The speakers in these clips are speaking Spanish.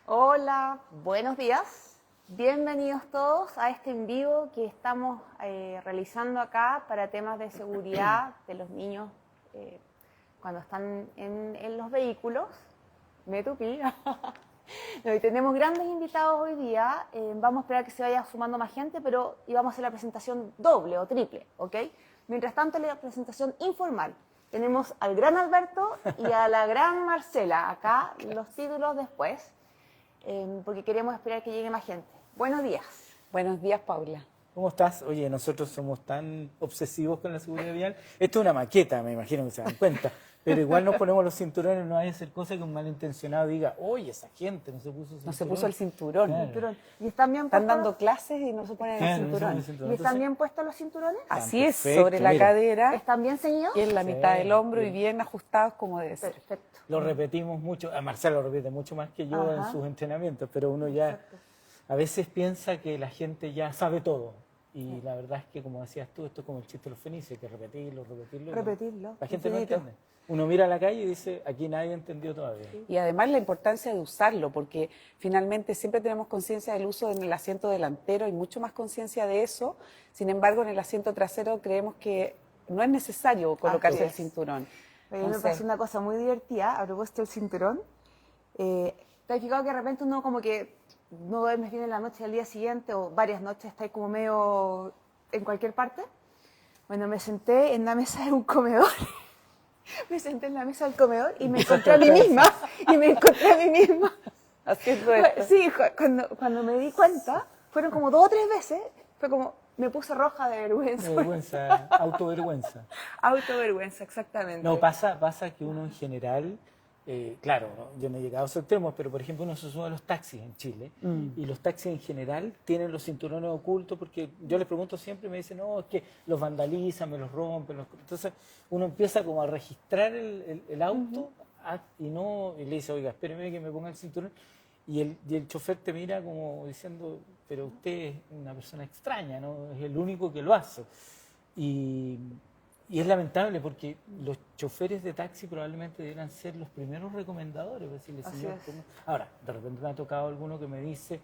Hola, buenos días. Bienvenidos todos a este en vivo que estamos realizando acá para temas de seguridad de los niños cuando están en los vehículos. Me tupí. No, y tenemos grandes invitados hoy día. Vamos a esperar que se vaya sumando más gente, pero íbamos a hacer la presentación doble o triple, ¿ok? Mientras tanto, la presentación informal. Tenemos al gran Alberto y a la gran Marcela. Acá los títulos después. Porque queremos esperar que llegue más gente. Buenos días. Buenos días, Paula. ¿Cómo estás? Oye, nosotros somos tan obsesivos con la seguridad vial. Esto es una maqueta, me imagino que se dan cuenta. Pero igual nos ponemos los cinturones, no hay que hacer cosa que un malintencionado diga, oye, esa gente no se puso cinturón. No se puso el cinturón. Claro. ¿Y están bien Están puestos dando clases y no se ponen Claro, el no se cinturón. ponen el cinturón. ¿Y están bien puestos los cinturones? Así es, Perfecto, sobre la mira. cadera ¿Están bien ceñidos? y en la Sí, mitad del hombro y bien. bien ajustados como debe ser. Perfecto. Lo repetimos mucho, a Marcelo lo repite mucho más que yo Ajá. en sus entrenamientos, pero uno ya Exacto. a veces piensa que la gente ya sabe todo. Y la verdad es que, como decías tú, esto es como el chiste de los fenicios, hay que repetirlo. Repetirlo, La gente no infinito. entiende. Uno mira a la calle y dice, aquí nadie entendió todavía. Y además la importancia de usarlo, porque finalmente siempre tenemos conciencia del uso en el asiento delantero, hay mucho más conciencia de eso. Sin embargo, en el asiento trasero creemos que no es necesario colocarse el es. cinturón. A mí me Entonces, pasó una cosa muy divertida a propósito del cinturón. ¿Te has fijado que de repente uno como que no duermes bien en la noche del día siguiente o varias noches estáis como medio en cualquier parte? Bueno, me senté en la mesa de un comedor. Me senté en la mesa del comedor y me encontré a mí misma. Y me encontré a mí misma. haciendo esto. Sí, cuando me di cuenta, fueron como 2 o 3 veces, fue como, me puse roja de vergüenza. Vergüenza, autovergüenza. Autovergüenza, exactamente. No, pasa que uno en general, claro, ¿no? Yo no he llegado a esos extremos, pero por ejemplo uno se sube a los taxis en Chile y los taxis en general tienen los cinturones ocultos porque yo les pregunto siempre y me dicen, no, es que los vandalizan, me los rompen. Entonces uno empieza como a registrar el auto y le dice, oiga, espéreme que me ponga el cinturón. Y el chofer te mira como diciendo, pero usted es una persona extraña, ¿no? Es el único que lo hace. Y es lamentable porque los choferes de taxi probablemente debieran ser los primeros recomendadores. Decirle, Así señor, es. ahora, de repente me ha tocado alguno que me dice,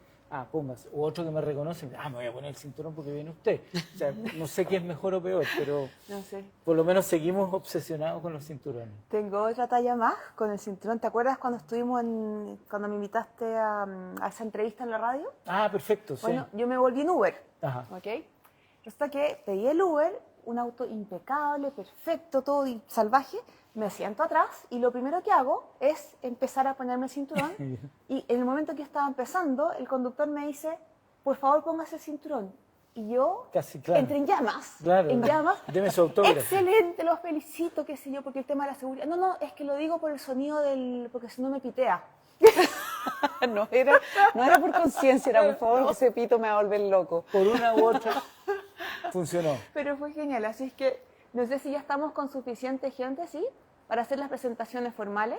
póngase, o otro que me reconoce, me voy a poner el cinturón porque viene usted. O sea, no sé qué es mejor o peor, pero No sé. por lo menos seguimos obsesionados con los cinturones. Tengo otra talla más con el cinturón. ¿Te acuerdas cuando cuando me invitaste a esa entrevista en la radio? Perfecto, sí. Bueno, yo me volví en Uber, Ajá. ¿ok? Resulta que pedí el Uber, un auto impecable, perfecto, todo salvaje. Me siento atrás y lo primero que hago es empezar a ponerme el cinturón. Y en el momento que estaba empezando, el conductor me dice, por favor, póngase el cinturón. Y yo Casi, claro. entré en llamas. Claro. En llamas. Deme su autógrafo. Excelente, los felicito, qué sé yo, porque el tema de la seguridad. No, es que lo digo por el sonido porque si no me pitea. no era por conciencia, era por favor, que ese pito me va a volver loco. Por una u otra funcionó. Pero fue genial, así es que no sé si ya estamos con suficiente gente, ¿sí? Para hacer las presentaciones formales.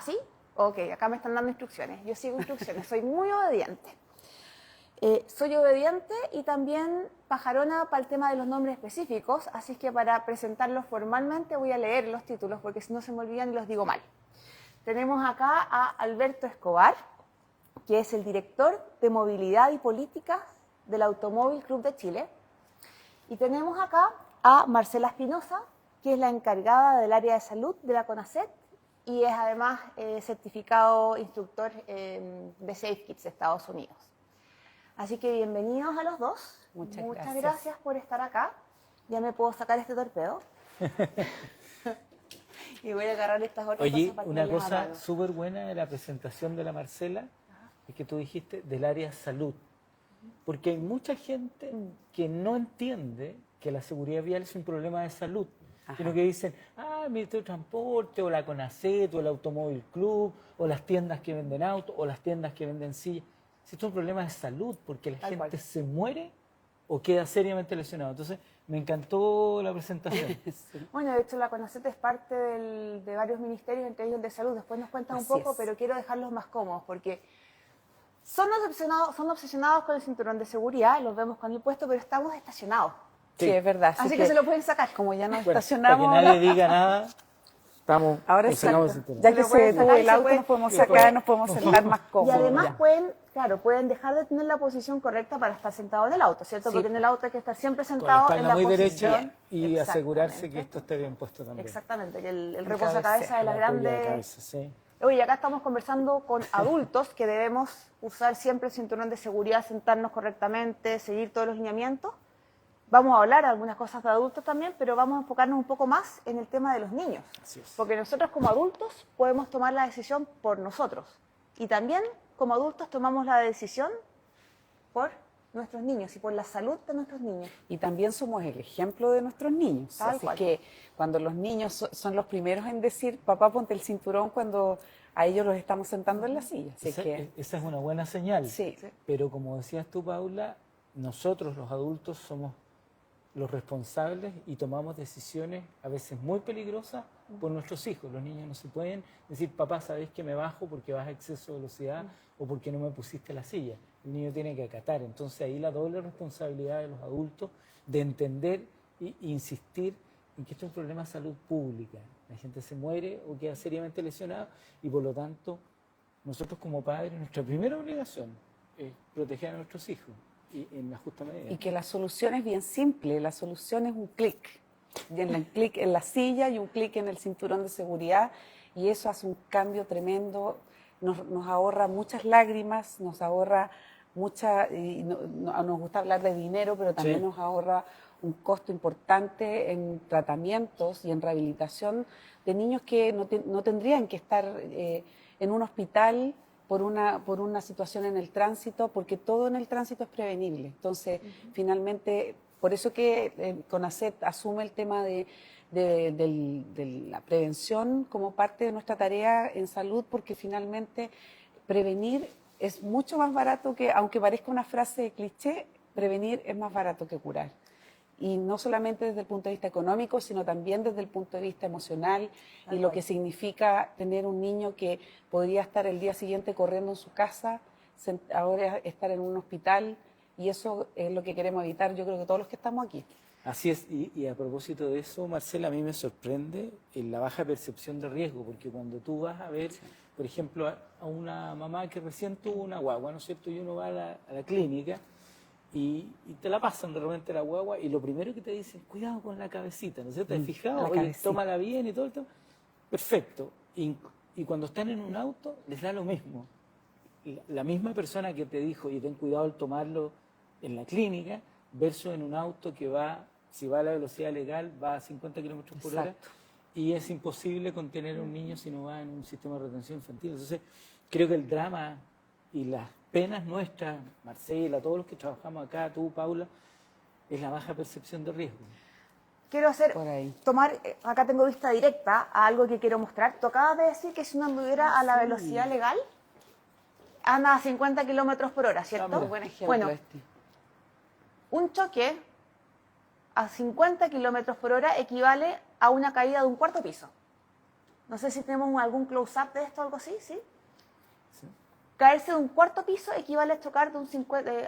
¿Sí? Ok, acá me están dando instrucciones. Yo sigo instrucciones, soy muy obediente. Soy obediente y también pajarona para el tema de los nombres específicos, así es que para presentarlos formalmente voy a leer los títulos porque si no se me olvidan y los digo mal. Tenemos acá a Alberto Escobar, que es el director de Movilidad y Políticas del Automóvil Club de Chile. Y tenemos acá a Marcela Espinosa, que es la encargada del área de salud de la CONACET y es además certificado instructor de SafeKids de Estados Unidos. Así que bienvenidos a los dos. Muchas gracias por estar acá. Ya me puedo sacar este torpedo. Y voy a agarrar estas otras Oye, cosas para que una me les cosa amargo. súper buena de la presentación de la Marcela es que tú dijiste del área salud. Porque hay mucha gente que no entiende que la seguridad vial es un problema de salud. Sino que dicen, Ministerio de Transporte, o la CONACET, o el Automóvil Club, o las tiendas que venden autos, o las tiendas que venden sillas. Esto es un problema de salud, porque la Tal gente cual. se muere o queda seriamente lesionado. Entonces, me encantó la presentación. Bueno, de hecho la CONACET es parte de varios ministerios, entre ellos el de salud. Después nos cuentan un Así poco, es. pero quiero dejarlos más cómodos porque son obsesionados con el cinturón de seguridad, los vemos con el puesto, pero estamos estacionados. Sí, es verdad. Así que se lo pueden sacar. Como ya nos Bueno, estacionamos, para que nadie diga nada, estamos, Ahora nos sacamos exacto. el cinturón. Ya que Lo se pueden detuvo sacar y el se auto, puede- nos podemos Sí, sacar, nos podemos sentar más Y cómodos. además ya. pueden dejar de tener la posición correcta para estar sentado en el auto, ¿cierto? Sí. Porque en el auto hay que estar siempre Con la sentado en espalda la muy posición. derecha y asegurarse Exactamente. que esto esté bien puesto también. Exactamente, que el El reposacabezas de las El apoyo de la grandes... cabeza, sí. Oye, acá estamos conversando con adultos que debemos usar siempre el cinturón de seguridad, sentarnos correctamente, seguir todos los lineamientos. Vamos a hablar algunas cosas de adultos también, pero vamos a enfocarnos un poco más en el tema de los niños. Así es. Porque nosotros como adultos podemos tomar la decisión por nosotros. Y también como adultos tomamos la decisión por nuestros niños y por la salud de nuestros niños. Y también somos el ejemplo de nuestros niños. Tal Así cual. que cuando los niños son los primeros en decir, papá, ponte el cinturón cuando a ellos los estamos sentando en la silla. Así que Esa es una buena señal. sí. Pero como decías tú, Paula, nosotros los adultos somos los responsables y tomamos decisiones a veces muy peligrosas por nuestros hijos. Los niños no se pueden decir, papá, ¿sabes que me bajo porque vas a exceso de velocidad o porque no me pusiste la silla? El niño tiene que acatar. Entonces ahí la doble responsabilidad de los adultos de entender e insistir en que esto es un problema de salud pública. La gente se muere o queda seriamente lesionada y por lo tanto nosotros como padres, nuestra primera obligación es proteger a nuestros hijos y en la justa medida. Y que la solución es bien simple, la solución es un clic. Y un clic en la silla y un clic en el cinturón de seguridad y eso hace un cambio tremendo, nos ahorra muchas lágrimas, nos ahorra nos gusta hablar de dinero, pero también Sí. nos ahorra un costo importante en tratamientos y en rehabilitación de niños que no tendrían que estar en un hospital por una situación en el tránsito, porque todo en el tránsito es prevenible. Entonces, finalmente, por eso que CONACYT asume el tema de la prevención como parte de nuestra tarea en salud, porque finalmente prevenir es mucho más barato que, aunque parezca una frase cliché, prevenir es más barato que curar. Y no solamente desde el punto de vista económico, sino también desde el punto de vista emocional y lo que significa tener un niño que podría estar el día siguiente corriendo en su casa, ahora estar en un hospital, y eso es lo que queremos evitar, yo creo que todos los que estamos aquí. Así es, y a propósito de eso, Marcela, a mí me sorprende la baja percepción de riesgo, porque cuando tú vas a ver, por ejemplo, a una mamá que recién tuvo una guagua, ¿no es cierto? Y uno va a la clínica y te la pasan de repente la guagua y lo primero que te dicen, cuidado con la cabecita, ¿no es cierto? ¿Te has fijado? la Oye, cabecita. tómala bien y todo el tema. Perfecto. Y cuando están en un auto, les da lo mismo. La misma persona que te dijo, y ten cuidado al tomarlo en la clínica, versus en un auto que va, si va a la velocidad legal, va a 50 kilómetros por hora, Exacto. y es imposible contener a un niño si no va en un sistema de retención infantil. Entonces, creo que el drama y las penas nuestras, Marcela, todos los que trabajamos acá, tú, Paula, es la baja percepción de riesgo. Quiero Por ahí. acá tengo vista directa a algo que quiero mostrar. Tú acabas de decir que si uno anduviera a la velocidad legal, anda a 50 kilómetros por hora, ¿cierto? mira. Buen ejemplo Bueno, este. un choque a 50 kilómetros por hora equivale a una caída de un cuarto piso. No sé si tenemos algún close-up de esto o algo así, ¿sí? Caerse de un cuarto piso equivale a chocar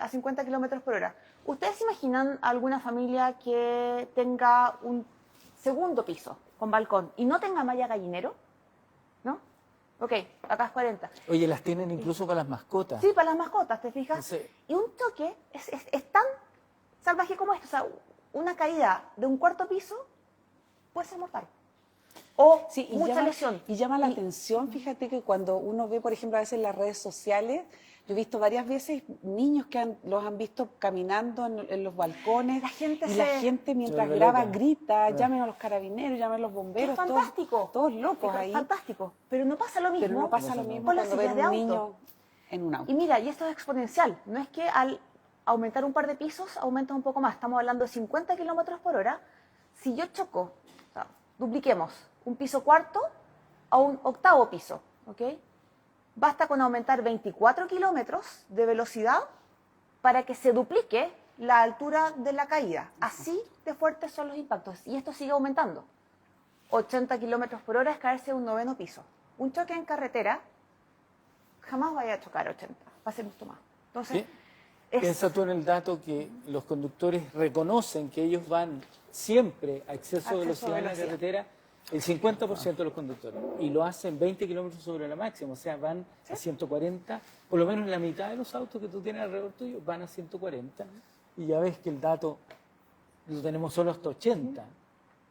a 50 kilómetros por hora. ¿Ustedes se imaginan alguna familia que tenga un segundo piso con balcón y no tenga malla gallinero? ¿No? Ok, acá es 40. Oye, las tienen incluso para las mascotas. Sí, para las mascotas, ¿te fijas? Sí. Y un choque es tan salvaje como esto. O sea, una caída de un cuarto piso puede ser mortal. O Sí, mucha lesión. Y llama la atención, fíjate que cuando uno ve, por ejemplo, a veces en las redes sociales, yo he visto varias veces niños que los han visto caminando en los balcones. La gente y se- la gente mientras vuelve graba loca. grita, Sí. llamen a los carabineros, llamen a los Es bomberos. fantástico. Todos locos ahí. Fantástico. Pero no pasa lo mismo. Pero no pasa lo mismo con las cuando ven sillas un de auto. niño en un auto. Y mira, y esto es exponencial. No es que al aumentar un par de pisos aumenta un poco más. Estamos hablando de 50 kilómetros por hora. Si yo choco, o sea, dupliquemos un piso cuarto a un octavo piso, ¿ok? Basta con aumentar 24 kilómetros de velocidad para que se duplique la altura de la caída. Así de fuertes son los impactos. Y esto sigue aumentando. 80 kilómetros por hora es caerse de un noveno piso. Un choque en carretera jamás vaya a chocar 80, va a ser mucho más. Entonces, ¿Sí? es- Piensa tú en el dato que los conductores reconocen que ellos van siempre a exceso de velocidad en la carretera El 50% de los conductores. Y lo hacen 20 kilómetros sobre la máxima, o sea, van a 140, por lo menos la mitad de los autos que tú tienes alrededor tuyo van a 140. Y ya ves que el dato lo tenemos solo hasta 80.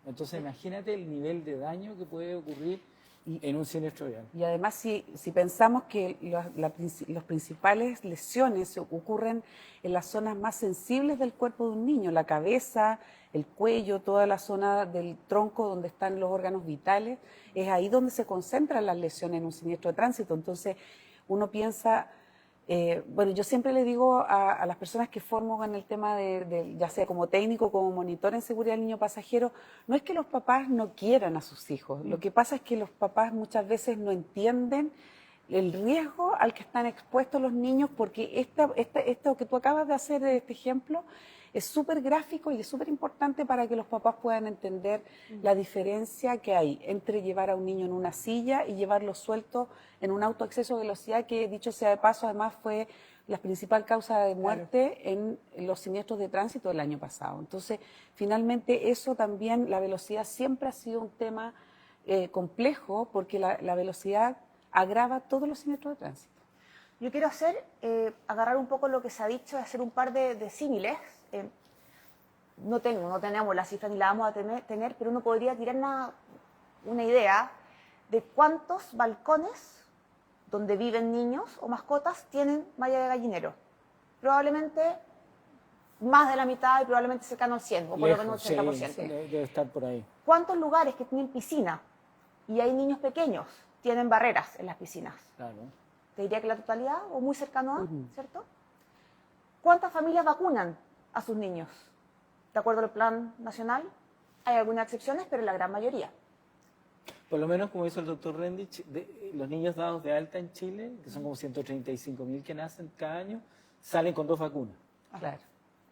Entonces imagínate el nivel de daño que puede ocurrir en un siniestro vial. Y además, si pensamos que las principales lesiones ocurren en las zonas más sensibles del cuerpo de un niño, la cabeza, el cuello, toda la zona del tronco donde están los órganos vitales, es ahí donde se concentran las lesiones en un siniestro de tránsito. Entonces, uno piensa, bueno, yo siempre le digo a las personas que formo en el tema ya sea como técnico, como monitor en seguridad del niño pasajero, no es que los papás no quieran a sus hijos, lo que pasa es que los papás muchas veces no entienden el riesgo al que están expuestos los niños, porque esto que tú acabas de hacer, este ejemplo, es súper gráfico y es súper importante para que los papás puedan entender la diferencia que hay entre llevar a un niño en una silla y llevarlo suelto en un auto a exceso de velocidad, que dicho sea de paso, además fue la principal causa de muerte en los siniestros de tránsito del año pasado. Entonces, finalmente eso también, la velocidad siempre ha sido un tema complejo, porque la velocidad agrava todos los siniestros de tránsito. Yo quiero agarrar un poco lo que se ha dicho, hacer un par de símiles. No tenemos la cifra ni la vamos a tener, pero uno podría tirar una idea de cuántos balcones donde viven niños o mascotas tienen malla de gallinero. Probablemente más de la mitad y probablemente cercano al 100, o por lo menos un 80%. Sí, debe estar por ahí. ¿Cuántos lugares que tienen piscina y hay niños pequeños tienen barreras en las piscinas? Claro. Te diría que la totalidad, o muy cercano a, ¿cierto? ¿Cuántas familias vacunan a sus niños? De acuerdo al plan nacional, hay algunas excepciones, pero la gran mayoría. Por lo menos, como dice el doctor Rendich, los niños dados de alta en Chile, que son como 135.000 que nacen cada año, salen con 2 vacunas. Claro.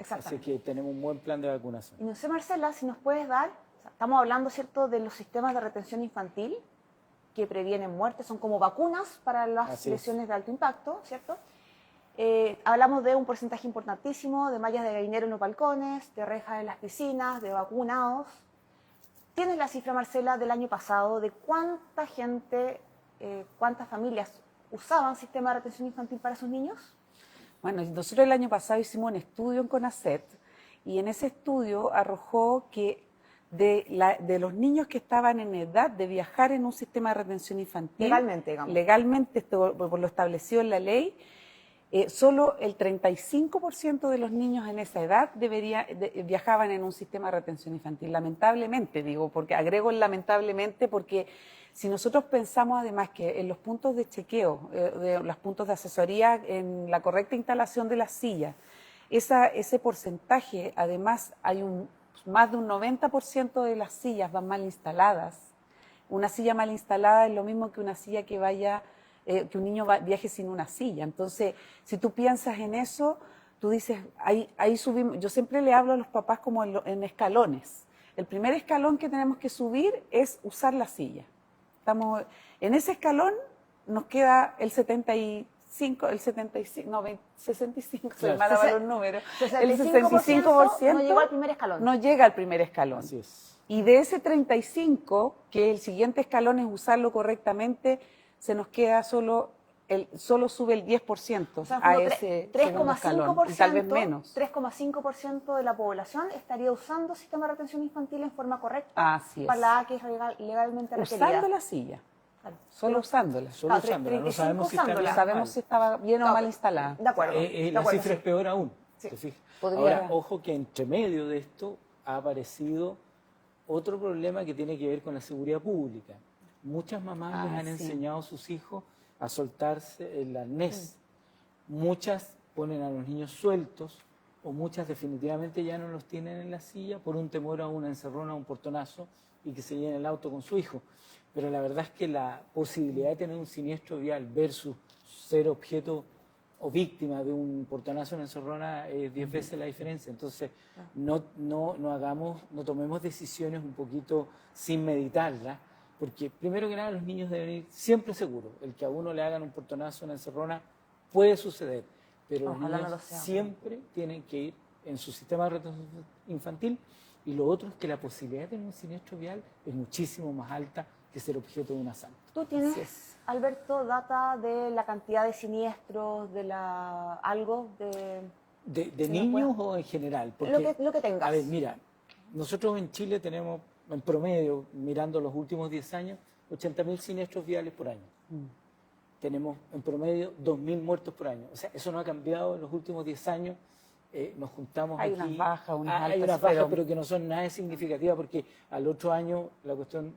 Exactamente. Así que tenemos un buen plan de vacunación. Y no sé, Marcela, si nos puedes dar, estamos hablando, ¿cierto?, de los sistemas de retención infantil que previenen muertes, son como vacunas para las lesiones de alto impacto, ¿cierto? Hablamos de un porcentaje importantísimo de mallas de gallinero en los balcones, de rejas en las piscinas, de vacunados. ¿Tienes la cifra, Marcela, del año pasado de cuánta gente, cuántas familias usaban sistema de retención infantil para sus niños? Bueno, nosotros el año pasado hicimos un estudio en CONACET y en ese estudio arrojó que de los niños que estaban en edad de viajar en un sistema de retención infantil, Legalmente, digamos. Legalmente, por lo establecido en la ley, solo el 35% de los niños en esa edad viajaban en un sistema de retención infantil. Lamentablemente, digo, porque agrego el lamentablemente, porque si nosotros pensamos además que en los puntos de chequeo, los puntos de asesoría, en la correcta instalación de las sillas, ese porcentaje, además hay más de un 90% de las sillas van mal instaladas. Una silla mal instalada es lo mismo que una silla que un niño viaje sin una silla. Entonces, si tú piensas en eso, tú dices, ahí subimos. Yo siempre le hablo a los papás como en escalones. El primer escalón que tenemos que subir es usar la silla. Estamos en ese escalón, nos queda el 65, soy mala para los números. El 65% no llegó al primer escalón. No llega al primer escalón. Así es. Y de ese 35, que el siguiente escalón es usarlo correctamente, se nos queda solo sube el 10% o sea, a ese segundo escalón, y tal vez menos. 3,5% de la población estaría usando sistema de retención infantil en forma correcta. Así es. Para la que es legalmente requerida. Usando la silla. Claro. Solo usándola. Solo usándola. No sabemos si está No bien sabemos si estaba bien o mal instalada. De acuerdo. La cifra es peor aún. Sí. ¿Te fijas? Podría- Ahora, ojo que entre medio de esto ha aparecido otro problema que tiene que ver con la seguridad pública. Muchas mamás les han sí. enseñado a sus hijos a soltarse el arnés. Muchas ponen a los niños sueltos o muchas definitivamente ya no los tienen en la silla por un temor a una encerrona, a un portonazo y que se llene el auto con su hijo. Pero la verdad es que la posibilidad de tener un siniestro vial versus ser objeto o víctima de un portonazo en encerrona es 10 veces la diferencia. Entonces, no tomemos decisiones un poquito sin meditarlas, porque primero que nada los niños deben ir siempre seguros. El que a uno le hagan un portonazo, una encerrona, puede suceder, pero Ojalá los no niños lo sea. siempre tienen que ir en su sistema de retención infantil y lo otro es que la posibilidad de tener un siniestro vial es muchísimo más alta que ser objeto de un asalto. ¿Tú tienes, Alberto, data de la cantidad de siniestros, de algo de... ¿De niños o en general? Porque, lo que tengas. a ver, mira, nosotros en Chile tenemos en promedio, mirando los últimos 10 años, 80.000 siniestros viales por año. Tenemos en promedio 2.000 muertos por año. O sea, eso no ha cambiado en los últimos 10 años. Nos juntamos hay aquí. Unas bajas, unas altas. Hay unas bajas, pero que no son nada significativas porque al otro año la cuestión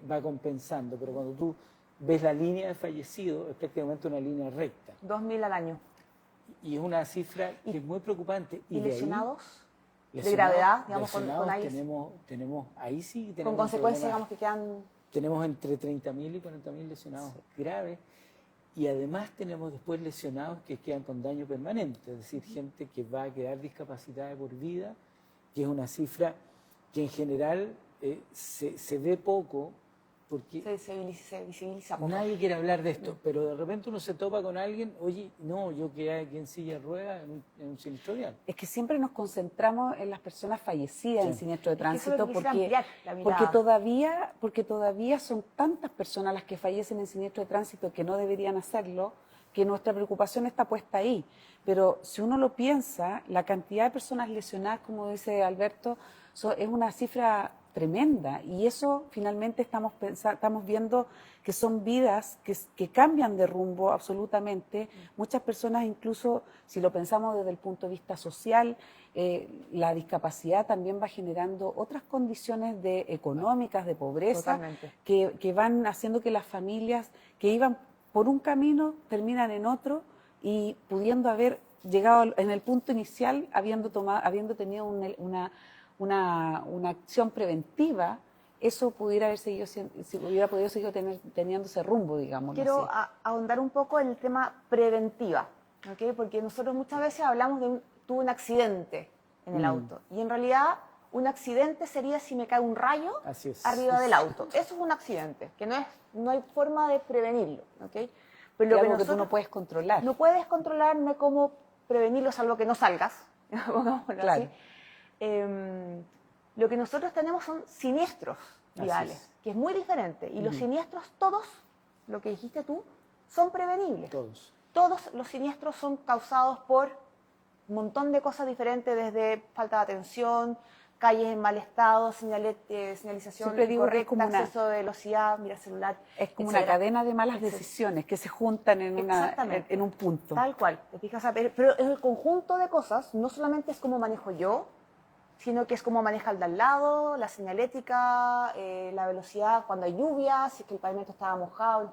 va compensando. Pero cuando tú ves la línea de fallecidos, es prácticamente una línea recta. 2.000 al año. Y es una cifra que es muy preocupante. ¿Y lesionados? De gravedad, digamos, con ahí. Tenemos, ahí sí tenemos con consecuencias, digamos, que quedan... Tenemos entre 30.000 y 40.000 lesionados graves y además tenemos después lesionados que quedan con daño permanente, es decir, gente que va a quedar discapacitada de por vida, que es una cifra que en general se ve poco porque se visibiliza poco. Nadie quiere hablar de esto, pero de repente uno se topa con alguien, oye, no, yo quedé aquí en silla de ruedas en un siniestro vial. Es que siempre nos concentramos en las personas fallecidas en siniestro de tránsito porque todavía son tantas personas las que fallecen en siniestro de tránsito que no deberían hacerlo, que nuestra preocupación está puesta ahí. Pero si uno lo piensa, la cantidad de personas lesionadas, como dice Alberto, es una cifra tremenda y eso finalmente estamos viendo que son vidas que cambian de rumbo absolutamente. Muchas personas, incluso si lo pensamos desde el punto de vista social, la discapacidad también va generando otras condiciones económicas, de pobreza, que van haciendo que las familias que iban por un camino terminan en otro y pudiendo haber llegado en el punto inicial habiendo tenido una acción preventiva, eso pudiera haber seguido hubiera podido seguir teniendo ese rumbo, digamos. Quiero ahondar un poco en el tema preventiva, ¿okay? Porque nosotros muchas veces hablamos tuve un accidente en el auto, y en realidad un accidente sería si me cae un rayo arriba del auto. Eso es un accidente, que no hay forma de prevenirlo, ¿okay? Pero algo que tú no puedes controlar. No puedes controlar, no hay cómo prevenirlo, salvo que no salgas, claro. Así. Lo que nosotros tenemos son siniestros viales, que es muy diferente. Y los siniestros, todos, lo que dijiste tú, son prevenibles. Todos los siniestros son causados por un montón de cosas diferentes, desde falta de atención, calles en mal estado, señalización incorrecta, exceso de velocidad, mira celular. Es como una cadena de malas decisiones que se juntan en un punto. Tal cual. Te fijas, pero el conjunto de cosas no solamente es cómo manejo yo, sino que es cómo maneja el de al lado, la señalética, la velocidad cuando hay lluvia, si es que el pavimento estaba mojado,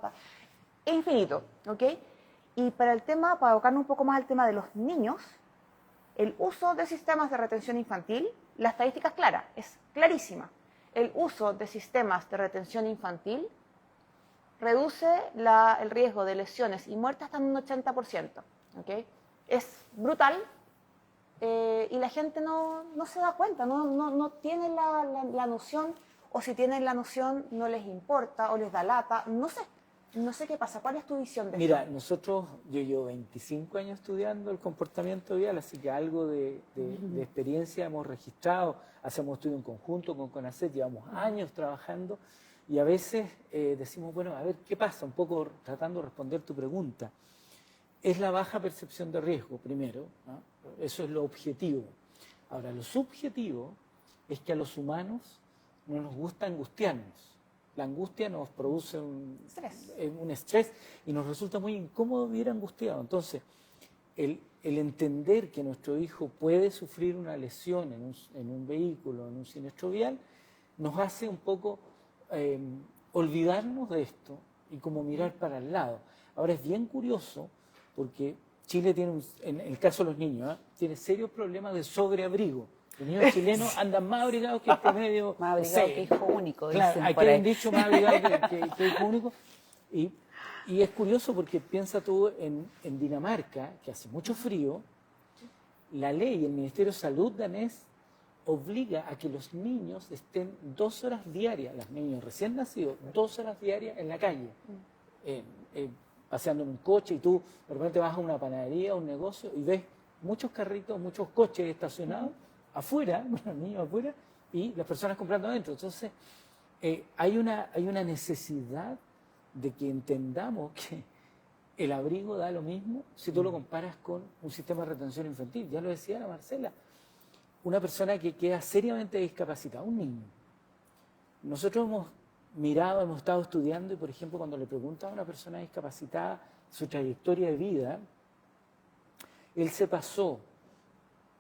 es infinito, ¿ok? Y para abocarnos un poco más al tema de los niños, el uso de sistemas de retención infantil, la estadística es clara, es clarísima. El uso de sistemas de retención infantil reduce el riesgo de lesiones y muertes hasta un 80%, ¿ok? Es brutal. Y la gente no se da cuenta, no tiene la noción, o si tienen la noción no les importa o les da lata, no sé qué pasa. ¿Cuál es tu visión de Mira, esto? yo llevo 25 años estudiando el comportamiento vial, así que algo de experiencia hemos registrado, hacemos estudio en conjunto con CONACET, llevamos años trabajando y a veces decimos, bueno, a ver, ¿qué pasa? Un poco tratando de responder tu pregunta. Es la baja percepción de riesgo, primero, ¿no? Eso es lo objetivo. Ahora, lo subjetivo es que a los humanos no nos gusta angustiarnos. La angustia nos produce un estrés y nos resulta muy incómodo vivir angustiado. Entonces, el entender que nuestro hijo puede sufrir una lesión en un vehículo, en un siniestro vial, nos hace un poco olvidarnos de esto y como mirar para el lado. Ahora, es bien curioso porque Chile tiene, en el caso de los niños, tiene serios problemas de sobreabrigo. Los niños chilenos andan más abrigados que el promedio. Más abrigados que hijo único. Claro, aquí han dicho más abrigados que hijo único. Y es curioso porque piensa tú en Dinamarca, que hace mucho frío, la ley, el Ministerio de Salud danés, obliga a que los niños estén 2 horas diarias, los niños recién nacidos, 2 horas diarias en la calle. Paseando en un coche y tú de repente vas a una panadería, a un negocio y ves muchos carritos, muchos coches estacionados afuera, los niños afuera, y las personas comprando adentro. Entonces, hay una necesidad de que entendamos que el abrigo da lo mismo si tú lo comparas con un sistema de retención infantil. Ya lo decía la Marcela, una persona que queda seriamente discapacitada, un niño. Nosotros hemos mirado, hemos estado estudiando y, por ejemplo, cuando le preguntan a una persona discapacitada su trayectoria de vida, él se pasó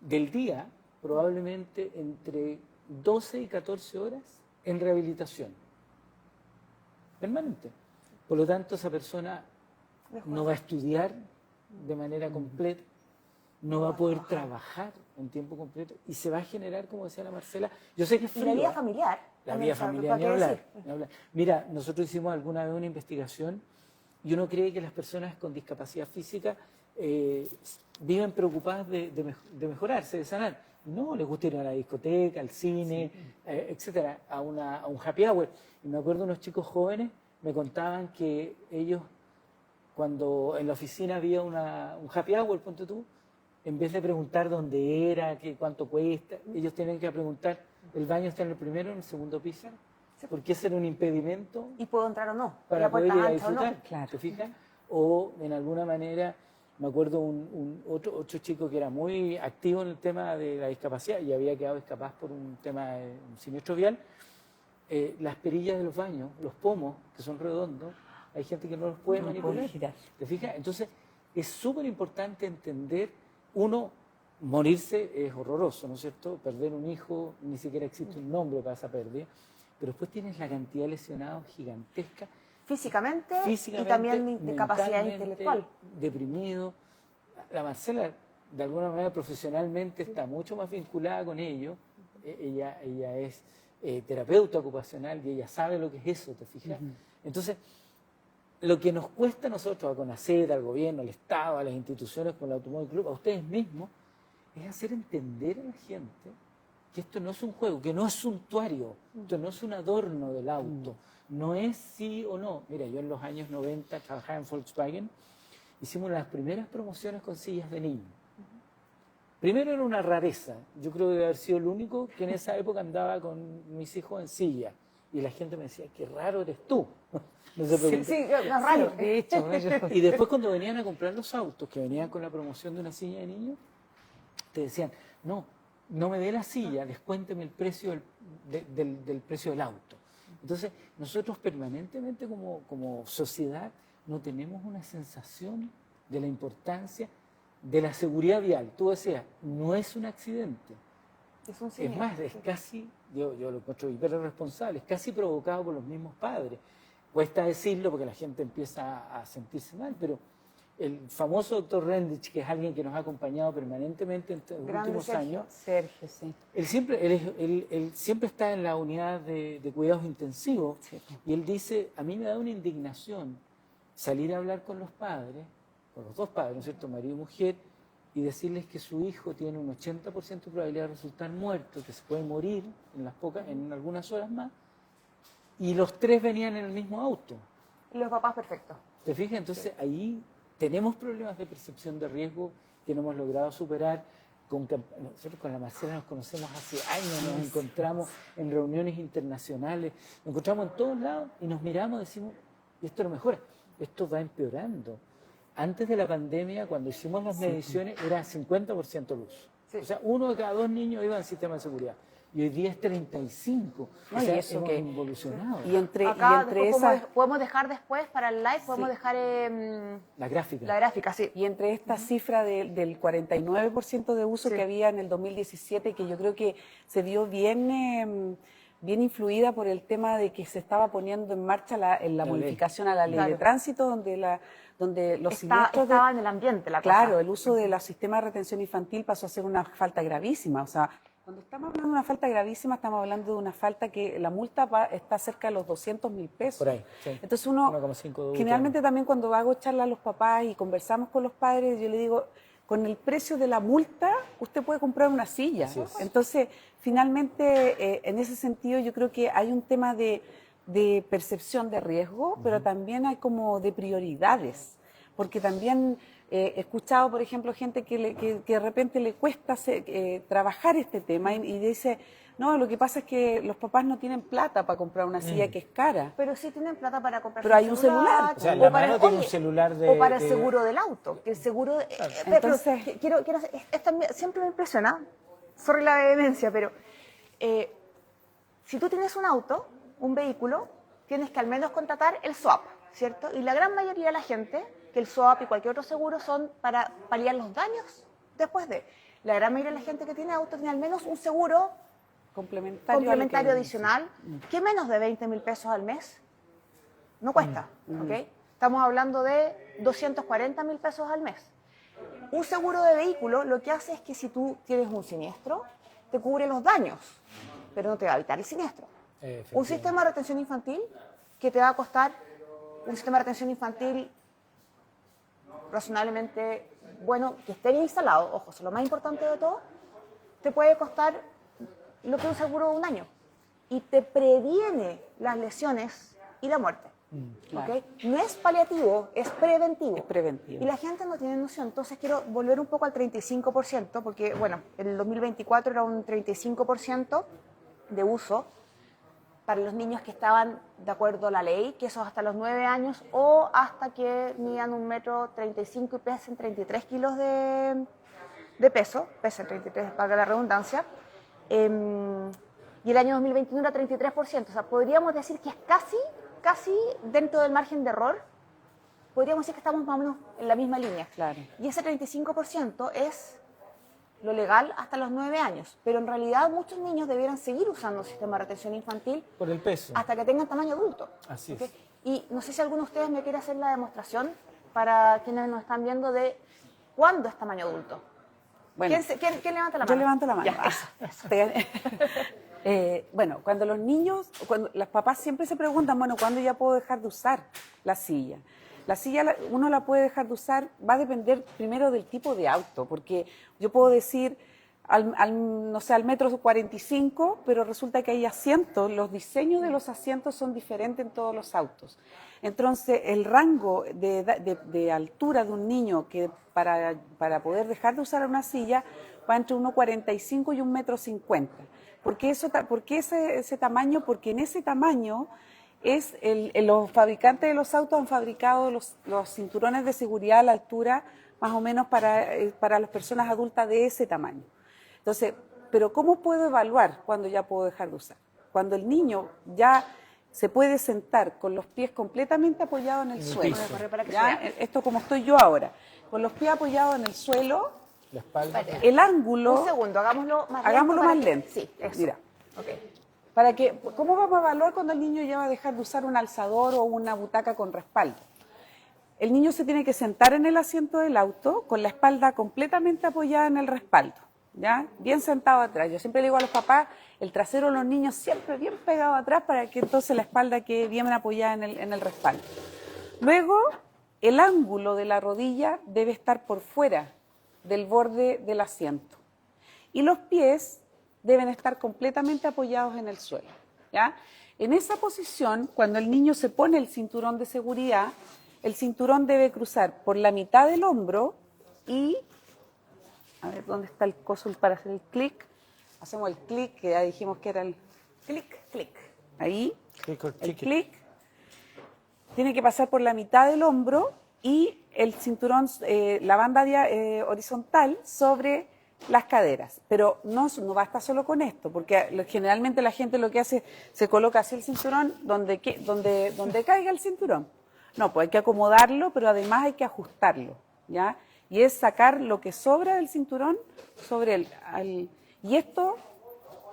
del día probablemente entre 12 y 14 horas en rehabilitación permanente. Por lo tanto, esa persona no va a estudiar de manera completa, no va a poder trabajar en tiempo completo y se va a generar, como decía la Marcela, yo sé que es Y frío, la vida familiar. la también, vida familiar, ¿para qué decir? ni hablar. Mira, nosotros hicimos alguna vez una investigación y uno cree que las personas con discapacidad física viven preocupadas de mejorarse, de sanar. No, les gusta ir a la discoteca, al cine, etcétera, a un happy hour. Y me acuerdo unos chicos jóvenes me contaban que ellos, cuando en la oficina había un happy hour, ponte tú, en vez de preguntar dónde era, cuánto cuesta, ellos tienen que preguntar, ¿el baño está en el primero o en el segundo piso? Porque ese era un impedimento. ¿Y puedo entrar o no? Para ¿La poder puerta ir a ancha o no? disfrutar, Claro. ¿te fijas? O en alguna manera, me acuerdo otro chico que era muy activo en el tema de la discapacidad y había quedado incapaz por un tema de un siniestro vial. Las perillas de los baños, los pomos, que son redondos, hay gente que no los puede manipular. puede girar. ¿Te fijas? Entonces, es súper importante entender, uno, morirse es horroroso, ¿no es cierto? Perder un hijo, ni siquiera existe un nombre para esa pérdida, pero después tienes la cantidad de lesionados gigantesca, Físicamente, y físicamente, también de capacidad mentalmente, intelectual. deprimido. La Marcela, de alguna manera, profesionalmente está mucho más vinculada con ello. Ella es terapeuta ocupacional y ella sabe lo que es eso, ¿te fijas? Entonces, lo que nos cuesta a nosotros, a CONACET, al gobierno, al Estado, a las instituciones como el Automóvil Club, a ustedes mismos, es hacer entender a la gente que esto no es un juego, que no es suntuario, esto no es un adorno del auto, no es sí o no. Mira, yo en los años 90 trabajaba en Volkswagen, hicimos las primeras promociones con sillas de niños. Primero era una rareza, yo creo que debe haber sido el único que en esa época andaba con mis hijos en silla. Y la gente me decía, qué raro eres tú. No se preocupe. Sí, es raro. De hecho, Y después cuando venían a comprar los autos, que venían con la promoción de una silla de niños, te decían, no me dé la silla, descuénteme el precio del precio del auto. Entonces, nosotros permanentemente como sociedad no tenemos una sensación de la importancia de la seguridad vial. Tú decías, no es un accidente. Es un Es siniestro. más, es casi, yo lo encuentro hiper responsable, es casi provocado por los mismos padres. Cuesta decirlo porque la gente empieza a sentirse mal, pero el famoso doctor Rendich, que es alguien que nos ha acompañado permanentemente en los Grande últimos Sergio. años, Sergio, sí. él siempre está en la unidad de cuidados intensivos Sí. y él dice, a mí me da una indignación salir a hablar con los padres, con los dos padres, ¿no es cierto?, marido y mujer, y decirles que su hijo tiene un 80% de probabilidad de resultar muerto, que se puede morir en algunas horas más, y los tres venían en el mismo auto. Los papás perfectos. ¿Te fijas? Entonces ahí tenemos problemas de percepción de riesgo que no hemos logrado superar. Nosotros con la Marcela nos conocemos hace años, nos encontramos en reuniones internacionales, nos encontramos en todos lados y nos miramos y decimos, y esto no mejora, esto va empeorando. Antes de la pandemia, cuando hicimos las mediciones, era 50% luz. Sí. O sea, 1 de cada 2 niños iba en sistema de seguridad. Y hoy día es 35. No, o sea, y eso hemos que- involucionado. Y entre Acá después esas... podemos dejar después para el live, podemos Sí. dejar La gráfica. la gráfica, sí. Y entre esta cifra del 49% de uso Sí. que había en el 2017, que yo creo que se vio bien influida por el tema de que se estaba poniendo en marcha la ley. modificación a la ley Claro. de tránsito, donde los siniestros de- Estaba en el ambiente la Claro, cosa. el uso de los sistemas de retención infantil pasó a ser una falta gravísima. O sea, cuando estamos hablando de una falta gravísima, estamos hablando de una falta que la multa está cerca de los 200.000 pesos. Por ahí, sí. Entonces uno, 1,5 de generalmente también cuando hago charlas a los papás y conversamos con los padres, yo le digo, con el precio de la multa, usted puede comprar una silla. Así es. Entonces, finalmente, en ese sentido, yo creo que hay un tema de percepción de riesgo, pero también hay como de prioridades. porque también he escuchado, por ejemplo, gente que de repente le cuesta trabajar este tema y dice, no, lo que pasa es que los papás no tienen plata para comprar una silla que es cara. Pero sí tienen plata para comprar Pero hay un celular. O sea, la mano tiene un celular o para el seguro del auto. Que el seguro... Entonces, siempre me impresiona, sorry la vehemencia, pero si tú tienes un auto, un vehículo, tienes que al menos contratar el swap, ¿cierto? Y la gran mayoría de la gente, que el swap y cualquier otro seguro son para paliar los daños después de... La gran mayoría de la gente que tiene auto tiene al menos un seguro complementario adicional, que menos de 20.000 pesos al mes no cuesta, ¿ok? Estamos hablando de 240.000 pesos al mes. Un seguro de vehículo lo que hace es que si tú tienes un siniestro, te cubre los daños, pero no te va a evitar el siniestro. Un sistema de retención infantil que te va a costar, un sistema de retención infantil razonablemente bueno, que esté bien instalado, ojo, eso es lo más importante de todo, te puede costar lo que es un seguro de un año y te previene las lesiones y la muerte. Claro. ¿Okay? No es paliativo, es preventivo. Es preventivo. Y la gente no tiene noción. Entonces quiero volver un poco al 35%, porque bueno, el 2024 era un 35% de uso para los niños que estaban de acuerdo a la ley, que eso hasta los 9 años o hasta que midan 1,35 m y pesen 33 kilos de peso, pesen 33, valga la redundancia. Y el año 2021 era 33%, o sea, podríamos decir que es casi dentro del margen de error, podríamos decir que estamos más o menos en la misma línea. Claro. Y ese 35% es lo legal hasta los 9 años, pero en realidad muchos niños debieran seguir usando el sistema de retención infantil por el peso. hasta que tengan tamaño adulto. Así ¿Okay? es. Y no sé si alguno de ustedes me quiere hacer la demostración para quienes nos están viendo de cuándo es tamaño adulto. Bueno, ¿Quién levanta la mano? yo levanto la mano. Ya, eso. Bueno, cuando los niños, cuando las papás siempre se preguntan, bueno, ¿cuándo ya puedo dejar de usar la silla? La silla uno la puede dejar de usar, va a depender primero del tipo de auto, porque yo puedo decir, no sé, al 1,45 m, pero resulta que hay asientos, los diseños de los asientos son diferentes en todos los autos. Entonces, el rango de altura de un niño que para poder dejar de usar una silla va entre 1,45 y 1,50 m. ¿Por qué ese tamaño? Porque en ese tamaño los fabricantes de los autos han fabricado los cinturones de seguridad a la altura más o menos para las personas adultas de ese tamaño. Entonces, pero ¿cómo puedo evaluar cuándo ya puedo dejar de usar? Cuando el niño ya se puede sentar con los pies completamente apoyados en el suelo. ¿Ya? Esto como estoy yo ahora, con los pies apoyados en el suelo, La espalda. el ángulo... Un segundo, hagámoslo más lento. Hagámoslo más lento. Sí, eso. Mira. Okay. ¿Cómo vamos a evaluar cuando el niño ya va a dejar de usar un alzador o una butaca con respaldo? El niño se tiene que sentar en el asiento del auto con la espalda completamente apoyada en el respaldo, ¿ya? Bien sentado atrás. Yo siempre le digo a los papás, el trasero de los niños siempre bien pegado atrás para que entonces la espalda quede bien apoyada en el respaldo. Luego, el ángulo de la rodilla debe estar por fuera del borde del asiento. Y los pies deben estar completamente apoyados en el suelo, ¿ya? En esa posición, cuando el niño se pone el cinturón de seguridad, el cinturón debe cruzar por la mitad del hombro y, a ver, ¿dónde está el coso para hacer el clic? Hacemos el clic, que ya dijimos que era el clic. Ahí, el clic. Tiene que pasar por la mitad del hombro y el cinturón, la banda horizontal sobre las caderas. Pero no basta solo con esto, porque generalmente la gente lo que hace, se coloca así el cinturón donde caiga el cinturón. No, pues hay que acomodarlo, pero además hay que ajustarlo, ¿ya? Y es sacar lo que sobra del cinturón sobre él. Y esto,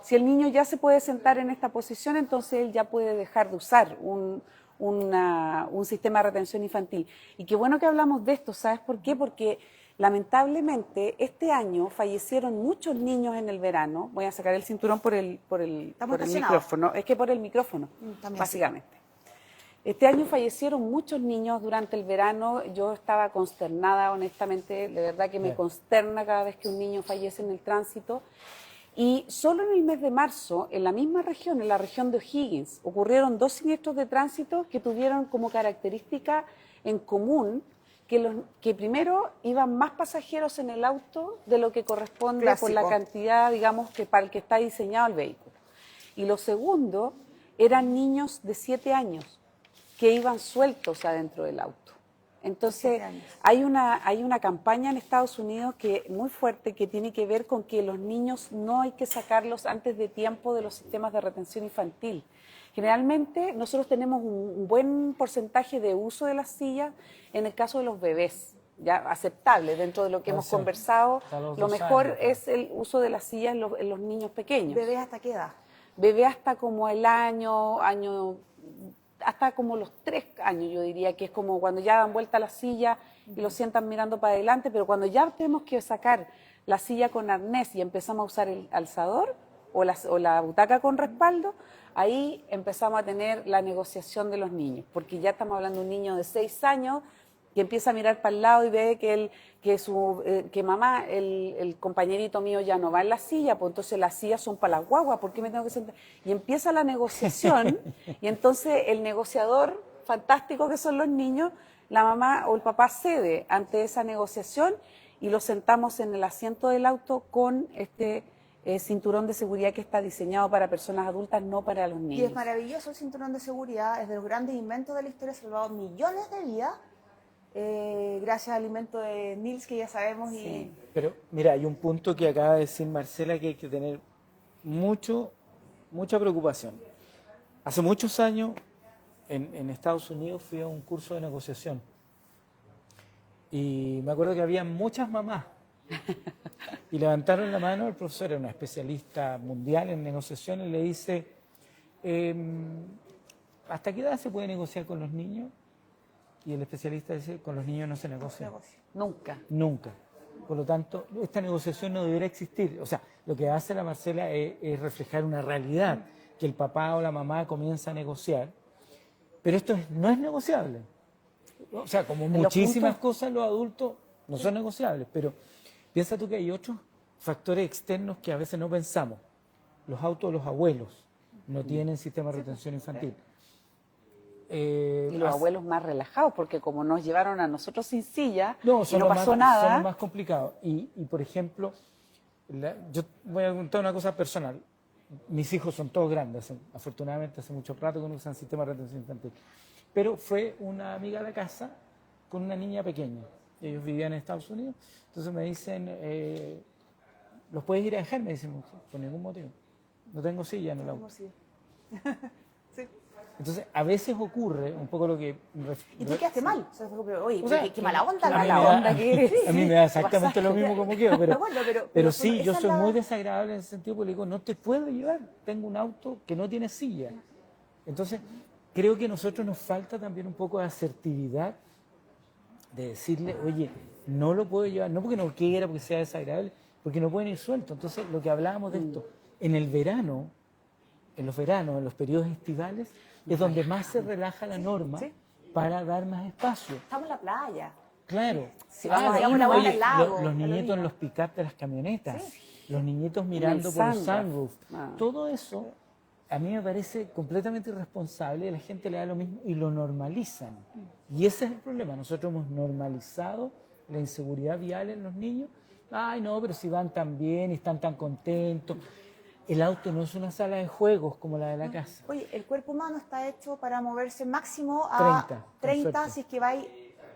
si el niño ya se puede sentar en esta posición, entonces él ya puede dejar de usar un sistema de retención infantil. Y qué bueno que hablamos de esto, ¿sabes por qué? Porque lamentablemente este año fallecieron muchos niños en el verano. Voy a sacar el cinturón por el micrófono. Es que por el micrófono, básicamente. Este año fallecieron muchos niños durante el verano. Yo estaba consternada, honestamente. De verdad que me consterna cada vez que un niño fallece en el tránsito. Y solo en el mes de marzo, en la misma región, en la región de O'Higgins, ocurrieron 2 siniestros de tránsito que tuvieron como característica en común que primero iban más pasajeros en el auto de lo que corresponde por la Clásico. cantidad, digamos, que para el que está diseñado el vehículo. Y lo segundo, eran niños de 7 años que iban sueltos adentro del auto. Entonces, 7 años. hay una campaña en Estados Unidos que muy fuerte que tiene que ver con que los niños no hay que sacarlos antes de tiempo de los sistemas de retención infantil. Generalmente nosotros tenemos un buen porcentaje de uso de las sillas en el caso de los bebés, ya aceptable dentro de lo que hemos Sí. conversado. Hasta los Lo 2 mejor años. es el uso de las sillas en los niños pequeños. ¿Bebés hasta qué edad? Bebé hasta como el hasta como los 3 años, yo diría, que es como cuando ya dan vuelta a la silla y lo sientan mirando para adelante, pero cuando ya tenemos que sacar la silla con arnés y empezamos a usar el alzador o la butaca con respaldo, ahí empezamos a tener la negociación de los niños, porque ya estamos hablando de un niño de 6 años que empieza a mirar para el lado y ve que mamá, el compañerito mío ya no va en la silla, pues entonces las sillas son para las guaguas, ¿por qué me tengo que sentar? Y empieza la negociación, y entonces el negociador fantástico que son los niños, la mamá o el papá cede ante esa negociación y lo sentamos en el asiento del auto con este cinturón de seguridad que está diseñado para personas adultas, no para los Y niños. es maravilloso el cinturón de seguridad, es de los grandes inventos de la historia, ha salvado millones de vidas, gracias al invento de Niels, que ya sabemos. Sí. Pero mira, hay un punto que acaba de decir Marcela que hay que tener mucha preocupación. Hace muchos años en Estados Unidos fui a un curso de negociación y me acuerdo que había muchas mamás y levantaron la mano, el profesor era una especialista mundial en negociación y le dice, ¿hasta qué edad se puede negociar con los niños? Y el especialista dice, con los niños no se negocia. Nunca. Nunca. Por lo tanto, esta negociación no debería existir. O sea, lo que hace la Marcela es reflejar una realidad, que el papá o la mamá comienza a negociar, pero esto no es negociable. O sea, como muchísimas cosas, los adultos no son negociables, pero piensa tú que hay otros factores externos que a veces no pensamos. Los autos de los abuelos no tienen sistema de retención infantil. Y los abuelos más relajados, porque como nos llevaron a nosotros sin silla No, y no pasó nada. son los más complicados. Y por ejemplo, yo voy a contar una cosa personal. Mis hijos son todos grandes, afortunadamente hace mucho rato que no usan sistema de retención infantil. Pero fue una amiga de la casa con una niña pequeña. Ellos vivían en Estados Unidos. Entonces me dicen, ¿los puedes ir a dejar? Me dicen, por ningún motivo. No tengo silla en el auto. Sí. Entonces, a veces ocurre un poco lo que... Y tú quedaste mal. O sea, oye, O sea, qué mala onda, a mí mala me da- onda que eres. A mí me da exactamente lo mismo como quiero, pero, Bueno, pero pero sí, esa yo es soy la- muy desagradable en ese sentido porque le digo, no te puedo llevar, tengo un auto que no tiene silla. Entonces, creo que a nosotros nos falta también un poco de asertividad de decirle, oye, no lo puedo llevar, no porque no quiera, porque sea desagradable, porque no pueden ir sueltos. Entonces, lo que hablábamos de esto, en el verano, en los periodos estivales, es donde más se relaja la norma para dar más espacio. Estamos en la playa. Claro. Si vamos a dar una vuelta al lago, los es lo niñitos mismo. en los pick-up de las camionetas, los niñitos mirando por el sunroof, todo eso a mí me parece completamente irresponsable y a la gente le da lo mismo y lo normalizan. Y ese es el problema. Nosotros hemos normalizado la inseguridad vial en los niños. Ay, no, pero si van tan bien y están tan contentos. El auto no es una sala de juegos como la de la casa. Oye, el cuerpo humano está hecho para moverse máximo a 30 suerte. si es que vais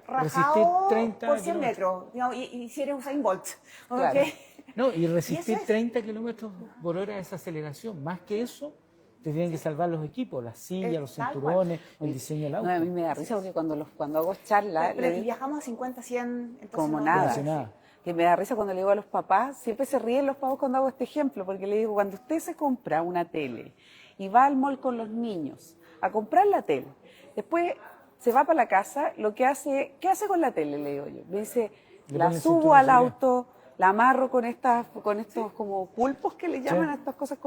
Resistir rajado 30 por 100 kilómetros. metros. Digamos, y si eres Usain Bolt. ¿Ok? Claro. No, y resistir Y eso es. 30 kilómetros por hora de esa aceleración. Más que eso, te tienen que salvar los equipos, las sillas, los Tal cinturones, el diseño del auto. No, a mí me da risa porque cuando hago charlas, Pero y viajamos a 50, 100. Entonces como no- nada. Como si nada. Que me da risa cuando le digo a los papás, siempre se ríen los papás cuando hago este ejemplo, porque le digo, cuando usted se compra una tele y va al mall con los niños a comprar la tele, después se va para la casa, ¿qué hace con la tele? Le digo yo. Me dice, Le la pone el subo cinturón al de seguridad. auto, la amarro con estos como pulpos que le llaman a estas cosas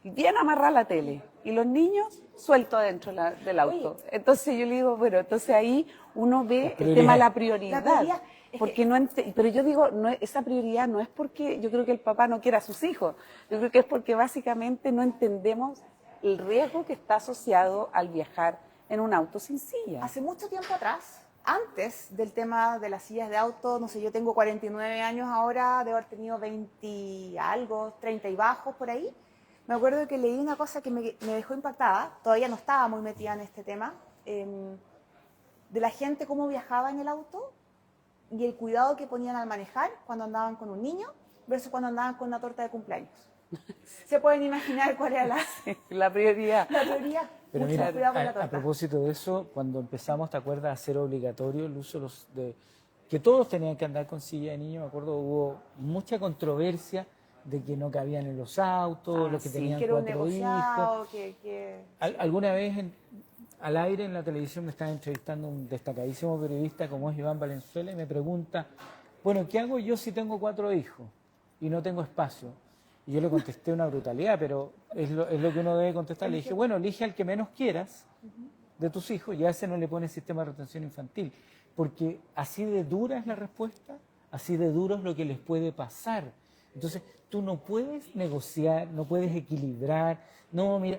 y bien amarrada la tele. Y los niños sueltos adentro del auto. Entonces yo le digo, bueno, entonces ahí uno ve el tema de la prioridad. La prioridad es Porque que- pero yo digo, esa prioridad no es porque yo creo que el papá no quiera a sus hijos. Yo creo que es porque básicamente no entendemos el riesgo que está asociado al viajar en un auto sin silla. Hace mucho tiempo atrás, antes del tema de las sillas de auto, no sé, yo tengo 49 años ahora, debo haber tenido 20 y algo, 30 y bajos por ahí. Me acuerdo que leí una cosa que me dejó impactada, todavía no estaba muy metida en este tema, de la gente cómo viajaba en el auto y el cuidado que ponían al manejar cuando andaban con un niño versus cuando andaban con una torta de cumpleaños. ¿Se pueden imaginar cuál era La prioridad. la prioridad? Pero Mucho mira, cuidado con la a torta. propósito de eso, cuando empezamos, ¿te acuerdas, a hacer obligatorio el uso de que todos tenían que andar con silla de niño? Me acuerdo, hubo mucha controversia de que no cabían en los autos, los que sí, tenían Que era un 4 hijos. negociado, Alguna vez al aire en la televisión me estaba entrevistando un destacadísimo periodista como es Iván Valenzuela y me pregunta, bueno, ¿qué hago yo si tengo 4 hijos y no tengo espacio? Y yo le contesté una brutalidad, pero es lo que uno debe contestar. Le dije, bueno, elige al que menos quieras de tus hijos y a ese no le pones sistema de retención infantil. Porque así de dura es la respuesta, así de duro es lo que les puede pasar. Entonces, tú no puedes negociar, no puedes equilibrar. No, mira,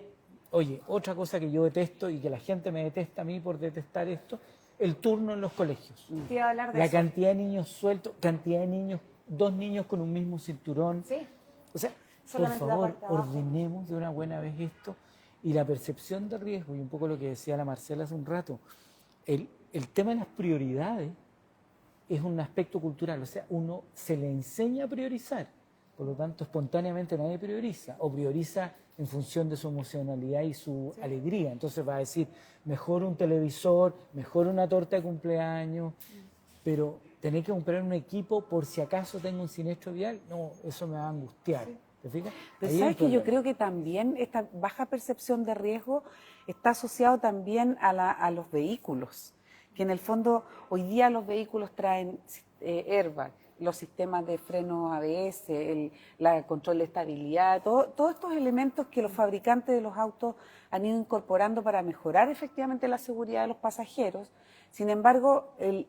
oye, otra cosa que yo detesto y que la gente me detesta a mí por detestar esto, el turno en los colegios. Te iba a hablar de La eso. cantidad de niños sueltos, cantidad de niños, 2 niños con un mismo cinturón. Sí. O sea, por Solamente la favor, parte de abajo. ordenemos de una buena vez esto y la percepción de riesgo, y un poco lo que decía la Marcela hace un rato, el tema de las prioridades es un aspecto cultural, o sea, uno se le enseña a priorizar, por lo tanto, espontáneamente nadie prioriza, o prioriza en función de su emocionalidad y su alegría, entonces va a decir, mejor un televisor, mejor una torta de cumpleaños, pero tener que comprar un equipo por si acaso tengo un siniestro vial, no, eso me va a angustiar. ¿Te fijas? Pero Ahí hay sabes que yo problema. creo que también esta baja percepción de riesgo está asociado también a los vehículos, que en el fondo hoy día los vehículos traen airbag, los sistemas de freno ABS, el control de estabilidad, todos estos elementos que los fabricantes de los autos han ido incorporando para mejorar efectivamente la seguridad de los pasajeros. Sin embargo, el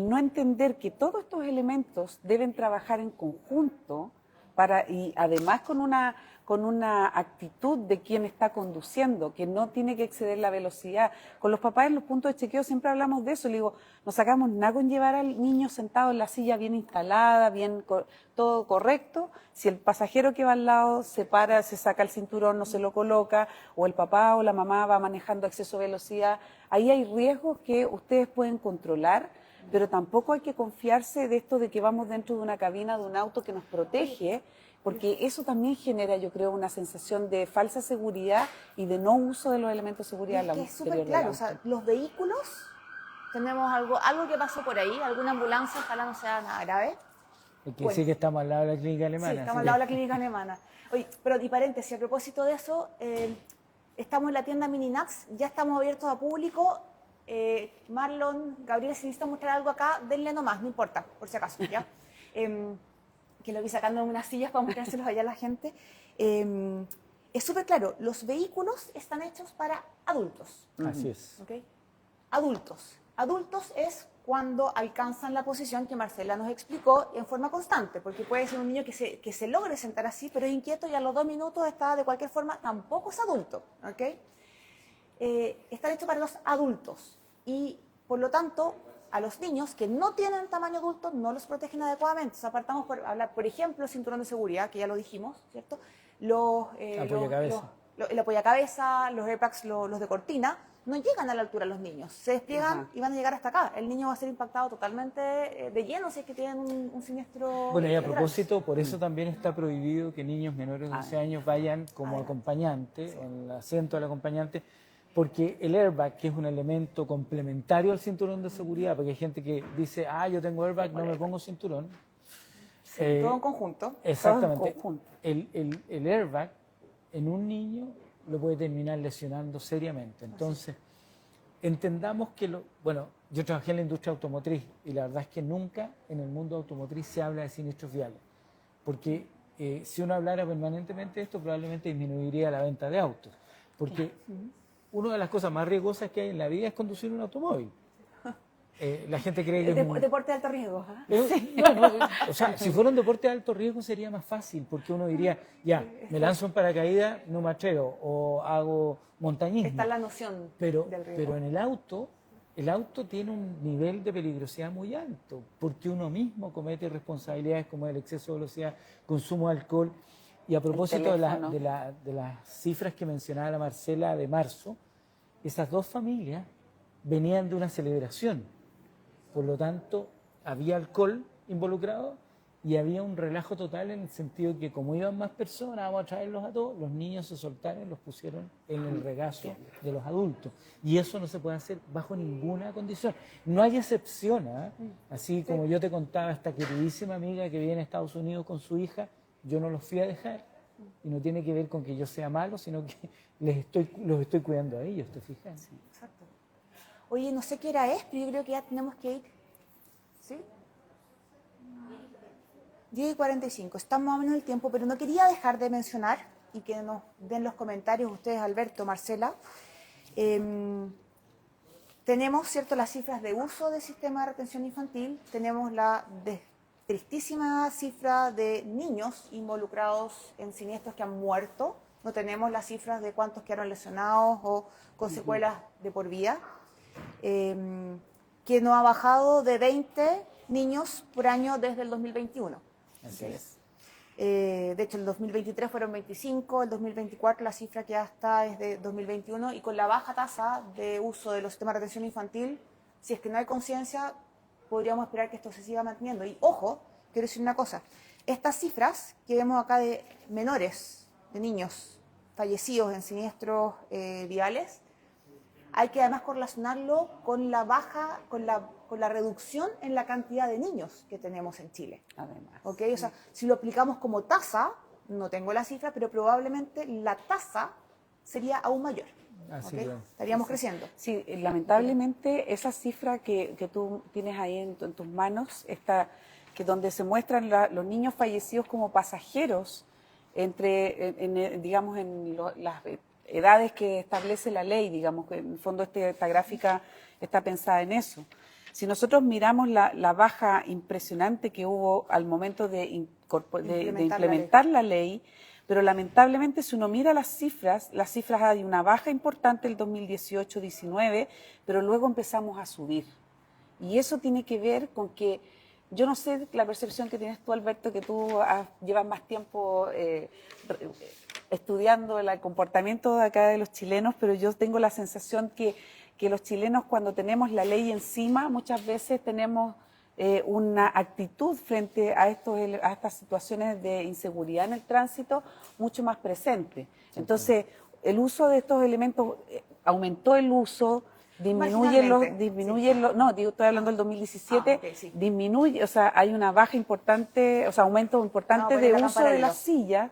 no entender que todos estos elementos deben trabajar en conjunto y además con una actitud de quien está conduciendo, que no tiene que exceder la velocidad. Con los papás en los puntos de chequeo siempre hablamos de eso. Le digo, no sacamos nada con llevar al niño sentado en la silla bien instalada, todo correcto. Si el pasajero que va al lado se para, se saca el cinturón, no se lo coloca, o el papá o la mamá va manejando a exceso de velocidad, ahí hay riesgos que ustedes pueden controlar, pero tampoco hay que confiarse de esto de que vamos dentro de una cabina de un auto que nos protege, porque eso también genera, yo creo, una sensación de falsa seguridad y de no uso de los elementos de seguridad. Es que es súper claro, o sea, los vehículos, tenemos algo que pasó por ahí, alguna ambulancia, ojalá no sea nada grave. Hay que decir que estamos al lado de la clínica alemana. Sí, estamos así al lado de que- la clínica alemana. Oye, pero y paréntesis, a propósito de eso, estamos en la tienda Mininax, ya estamos abiertos a público. Marlon, Gabriel, si necesitan mostrar algo acá, denle nomás, no importa, por si acaso, ¿ya? Que lo vi sacando en unas sillas para mostrárselos allá a la gente. Es súper claro, los vehículos están hechos para adultos. Así es. ¿Ok? Adultos. Adultos es cuando alcanzan la posición que Marcela nos explicó en forma constante, porque puede ser un niño que se logre sentar así, pero es inquieto y a los 2 minutos está de cualquier forma, tampoco es adulto. ¿Ok? Están hechos para los adultos y, por lo tanto, a los niños que no tienen tamaño adulto no los protegen adecuadamente. Entonces, apartamos por hablar, por ejemplo, el cinturón de seguridad, que ya lo dijimos, ¿cierto? Apoyacabezas. El apoyacabezas, los airbags, los de cortina, no llegan a la altura de los niños. Se despliegan Ajá. y van a llegar hasta acá. El niño va a ser impactado totalmente de lleno si es que tienen un siniestro. Bueno, y a lateral. propósito, por eso también está prohibido que niños menores de 12 años vayan como Adelante. acompañante, en el asiento del acompañante, porque el airbag, que es un elemento complementario al cinturón de seguridad, porque hay gente que dice, yo tengo airbag, no me pongo cinturón. Sí, todo en conjunto. Exactamente. Todo en conjunto. El airbag en un niño lo puede terminar lesionando seriamente. Entonces, entendamos que bueno, yo trabajé en la industria automotriz y la verdad es que nunca en el mundo automotriz se habla de siniestros viales, porque si uno hablara permanentemente de esto, probablemente disminuiría la venta de autos, porque una de las cosas más riesgosas que hay en la vida es conducir un automóvil. La gente cree que es un- Deporte de alto riesgo. ¿Ah? o sea, si fuera un deporte de alto riesgo sería más fácil, porque uno diría, ya, me lanzo en paracaídas, no me atrevo, o hago montañismo. Está la noción Pero del riesgo. en el auto el auto tiene un nivel de peligrosidad muy alto, porque uno mismo comete irresponsabilidades como el exceso de velocidad, consumo de alcohol. Y a propósito de las cifras que mencionaba la Marcela de marzo, esas dos familias venían de una celebración. Por lo tanto, había alcohol involucrado y había un relajo total en el sentido que como iban más personas, vamos a traerlos a todos, los niños se soltaron y los pusieron en el regazo de los adultos. Y eso no se puede hacer bajo ninguna condición. No hay excepción, ¿eh? Así como yo te contaba, esta queridísima amiga que viene a Estados Unidos con su hija, yo no los fui a dejar. Y no tiene que ver con que yo sea malo, sino que los estoy cuidando a ellos, ¿te fijas? Sí, exacto. Oye, no sé qué hora es, pero yo creo que ya tenemos que ir. ¿Sí? 10:45. Estamos más o menos en el tiempo, pero no quería dejar de mencionar y que nos den los comentarios ustedes, Alberto, Marcela. Tenemos, ¿cierto?, las cifras de uso del sistema de retención infantil, tenemos la tristísima cifra de niños involucrados en siniestros que han muerto, no tenemos las cifras de cuántos quedaron lesionados o con secuelas de por vida, que no ha bajado de 20 niños por año desde el 2021. Así es. De hecho, el 2023 fueron 25, el 2024 la cifra que ya está es de 2021, y con la baja tasa de uso de los sistemas de retención infantil, si es que no hay conciencia, podríamos esperar que esto se siga manteniendo. Y ojo, quiero decir una cosa, estas cifras que vemos acá de menores, de niños fallecidos en siniestros viales, hay que además correlacionarlo con la baja, con la reducción en la cantidad de niños que tenemos en Chile. Además. ¿Ok? O sea, si lo aplicamos como tasa, no tengo la cifra, pero probablemente la tasa sería aún mayor. Así ¿Ok? es. Estaríamos creciendo. Sí, lamentablemente esa cifra que tú tienes ahí en tus manos, que donde se muestran los niños fallecidos como pasajeros digamos, las edades que establece la ley, digamos, que en el fondo esta gráfica está pensada en eso. Si nosotros miramos la baja impresionante que hubo al momento de implementar la ley, pero lamentablemente si uno mira las cifras hay una baja importante el 2018-19, pero luego empezamos a subir. Y eso tiene que ver con que, yo no sé la percepción que tienes tú, Alberto, que tú llevas más tiempo estudiando el comportamiento de acá de los chilenos, pero yo tengo la sensación que los chilenos, cuando tenemos la ley encima, muchas veces tenemos una actitud frente a estas situaciones de inseguridad en el tránsito mucho más presente. Entonces, el uso de estos elementos, aumentó el uso, estoy hablando del 2017, sí. disminuye, o sea, hay una baja importante, o sea, aumento importante de uso de las sillas,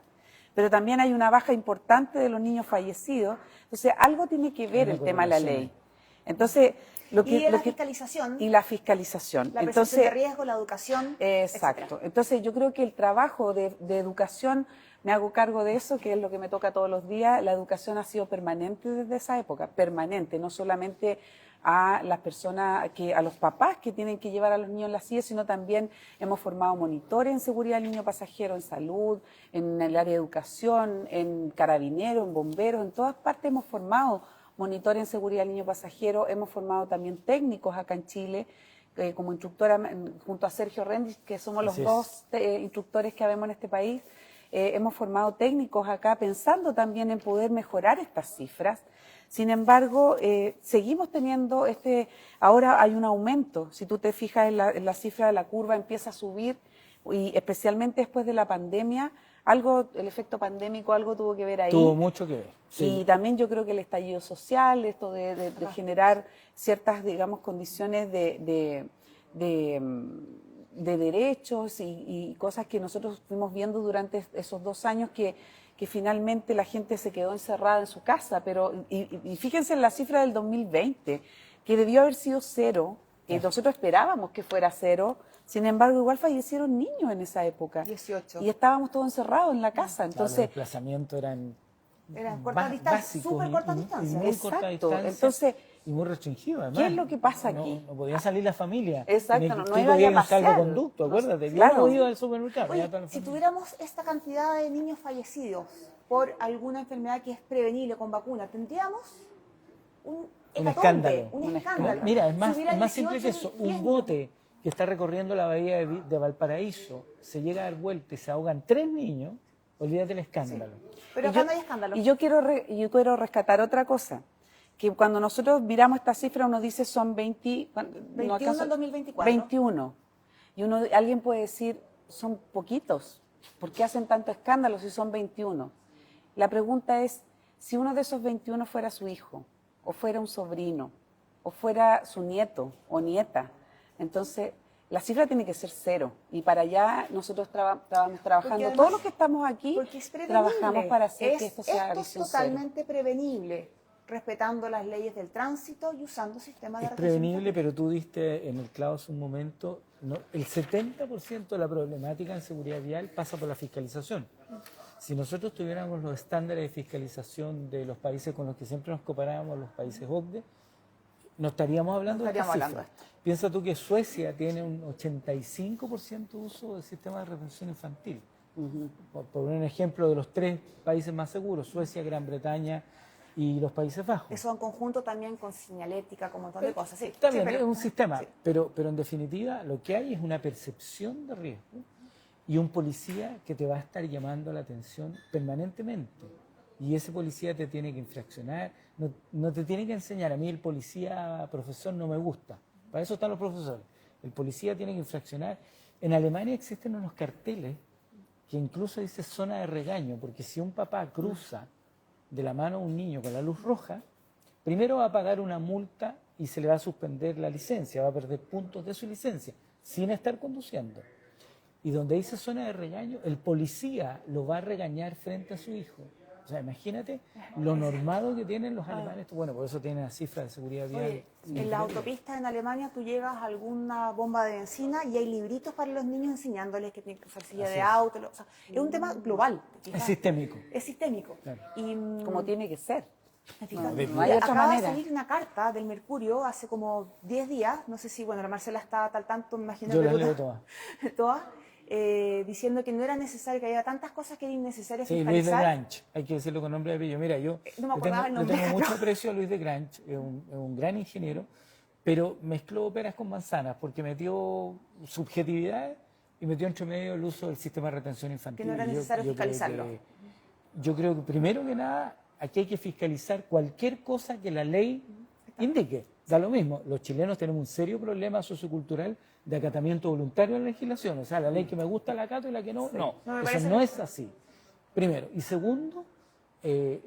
pero también hay una baja importante de los niños fallecidos. Entonces, algo tiene que ver el tema de la ley. Entonces, fiscalización. Y la fiscalización. La percepción de riesgo, la educación. Exacto. Etcétera. Entonces, yo creo que el trabajo de educación, me hago cargo de eso, que es lo que me toca todos los días. La educación ha sido permanente desde esa época, permanente, no solamente a las personas, a los papás que tienen que llevar a los niños en la silla, sino también hemos formado monitores en seguridad del niño pasajero, en salud, en el área de educación, en carabineros, en bomberos, en todas partes hemos formado monitores en seguridad del niño pasajero, hemos formado también técnicos acá en Chile, como instructora junto a Sergio Rendis, que somos los dos instructores que habemos en este país. Hemos formado técnicos acá pensando también en poder mejorar estas cifras. Sin embargo, seguimos teniendo ahora hay un aumento. Si tú te fijas en la cifra de la curva, empieza a subir, y especialmente después de la pandemia, el efecto pandémico algo tuvo que ver ahí. Tuvo mucho que ver. Sí. Y también yo creo que el estallido social, esto de generar ciertas, digamos, condiciones de derechos y cosas que nosotros fuimos viendo durante esos 2 años que finalmente la gente se quedó encerrada en su casa. Y fíjense en la cifra del 2020, que debió haber sido 0, que nosotros esperábamos que fuera 0, sin embargo igual fallecieron niños en esa época. 18. Y estábamos todos encerrados en la casa. Entonces, los desplazamientos eran cortas distancias, súper cortas distancias. Muy cortas distancias. Entonces, y muy restringido, además. ¿qué es lo que pasa aquí? No podía salir la familia. Exacto, no iba podía a ir pasear. salvoconducto, acuérdate. Claro. Yo no iba al supermercado. Oye, si tuviéramos esta cantidad de niños fallecidos por alguna enfermedad que es prevenible con vacuna, ¿tendríamos un hecatombe, escándalo. un escándalo. Mira, es Si más, hubiera es más simple 18 que eso. niños, Un bote que está recorriendo la bahía de Valparaíso, se llega a dar vuelta y se ahogan 3 niños, olvídate del escándalo. Pero acá no hay escándalo. Y yo quiero rescatar otra cosa, que cuando nosotros miramos esta cifra uno dice son 20, 21 en 2024. 21. Y alguien puede decir, son poquitos, ¿por qué hacen tanto escándalo si son 21? La pregunta es, si uno de esos 21 fuera su hijo, o fuera un sobrino, o fuera su nieto o nieta, entonces la cifra tiene que ser 0. Y para allá nosotros estamos trabajando, además, todos los que estamos aquí, porque es prevenible. trabajamos para hacer que esto sea Esto es visión 0. totalmente prevenible, respetando las leyes del tránsito y usando sistemas de Es retención. prevenible, pero tú diste en el clavo hace un momento, ¿no? El 70% de la problemática en seguridad vial pasa por la fiscalización. Si nosotros tuviéramos los estándares de fiscalización de los países con los que siempre nos comparábamos, los países OCDE, no estaríamos hablando de esta cifra. Piensa tú que Suecia tiene un 85% de uso del sistema de retención infantil. Por un ejemplo de los 3 países más seguros, Suecia, Gran Bretaña y los Países Bajos. Eso en conjunto también con señalética, con un montón de cosas. Sí, Está sí, bien, pero- es un sistema, sí. pero en definitiva lo que hay es una percepción de riesgo y un policía que te va a estar llamando la atención permanentemente. Y ese policía te tiene que infraccionar, no te tiene que enseñar. A mí el policía profesor no me gusta, para eso están los profesores. El policía tiene que infraccionar. En Alemania existen unos carteles que incluso dice zona de regaño, porque si un papá cruza de la mano a un niño con la luz roja, primero va a pagar una multa y se le va a suspender la licencia, va a perder puntos de su licencia, sin estar conduciendo. Y donde dice zona de regaño, el policía lo va a regañar frente a su hijo. O sea, imagínate lo normado que tienen los alemanes. Bueno, por eso tienen la cifra de seguridad vial. Oye, en las autopistas en Alemania tú llegas a alguna bomba de benzina y hay libritos para los niños enseñándoles que tienen que usar silla Así de es. auto. O sea, es un tema global. ¿te Es fijas? sistémico. Es sistémico. Claro. Y, Como tiene que ser. ¿te fijas? No, no no hay Y otra acaba manera. de salir una carta del Mercurio hace como 10 días, no sé si, bueno, la Marcela está al tanto, me imagino Yo que las tú leo ta- todas. todas, diciendo que no era necesario, que había tantas cosas que era innecesario Sí, Luis de fiscalizar. Granch, hay que decirlo con nombre de apellido. Mira, yo No me le acordaba el nombre. tengo mucho aprecio a Luis de Granch, es un gran ingeniero, pero mezcló peras con manzanas porque metió subjetividad y metió entre medio el uso del sistema de retención infantil. Que no era Y necesario creo fiscalizarlo. yo creo que primero que nada aquí hay que fiscalizar cualquier cosa que la ley indique. Da lo mismo, los chilenos tenemos un serio problema sociocultural de acatamiento voluntario a la legislación. O sea, la ley que me gusta la acato y la que no, no. No, me Eso parece no que- es así. Primero. Y segundo,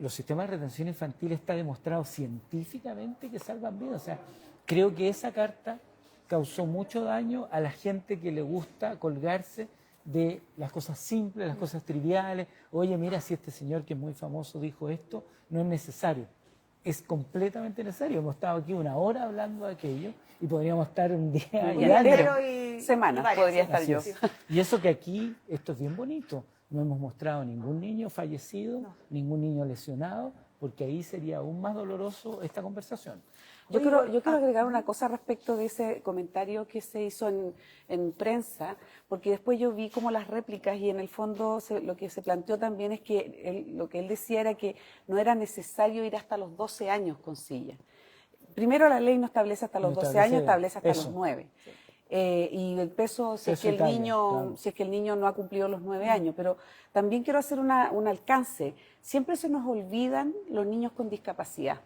los sistemas de retención infantil está demostrado científicamente que salvan vidas. O sea, creo que esa carta causó mucho daño a la gente que le gusta colgarse de las cosas simples, las cosas triviales. Oye, mira, si este señor que es muy famoso dijo esto, no es necesario. Es completamente necesario. Hemos estado aquí 1 hora hablando de aquello y podríamos estar un día Un y día años. entero. y Semanas varias, podría sí. estar Así yo. es. Y eso que aquí, esto es bien bonito. No hemos mostrado ningún niño fallecido, No. ningún niño lesionado, porque ahí sería aún más doloroso esta conversación. Yo Oye, quiero agregar una cosa respecto de ese comentario que se hizo en prensa, porque después yo vi como las réplicas y en el fondo lo que se planteó también es que lo que él decía era que no era necesario ir hasta los 12 años con silla. Primero la ley no establece hasta los No 12 años, establece establece hasta peso. los 9. Y el peso, si es Peso que y el talla, niño, claro. si es que el niño no ha cumplido los 9 años. Pero también quiero hacer un alcance. Siempre se nos olvidan los niños con discapacidad.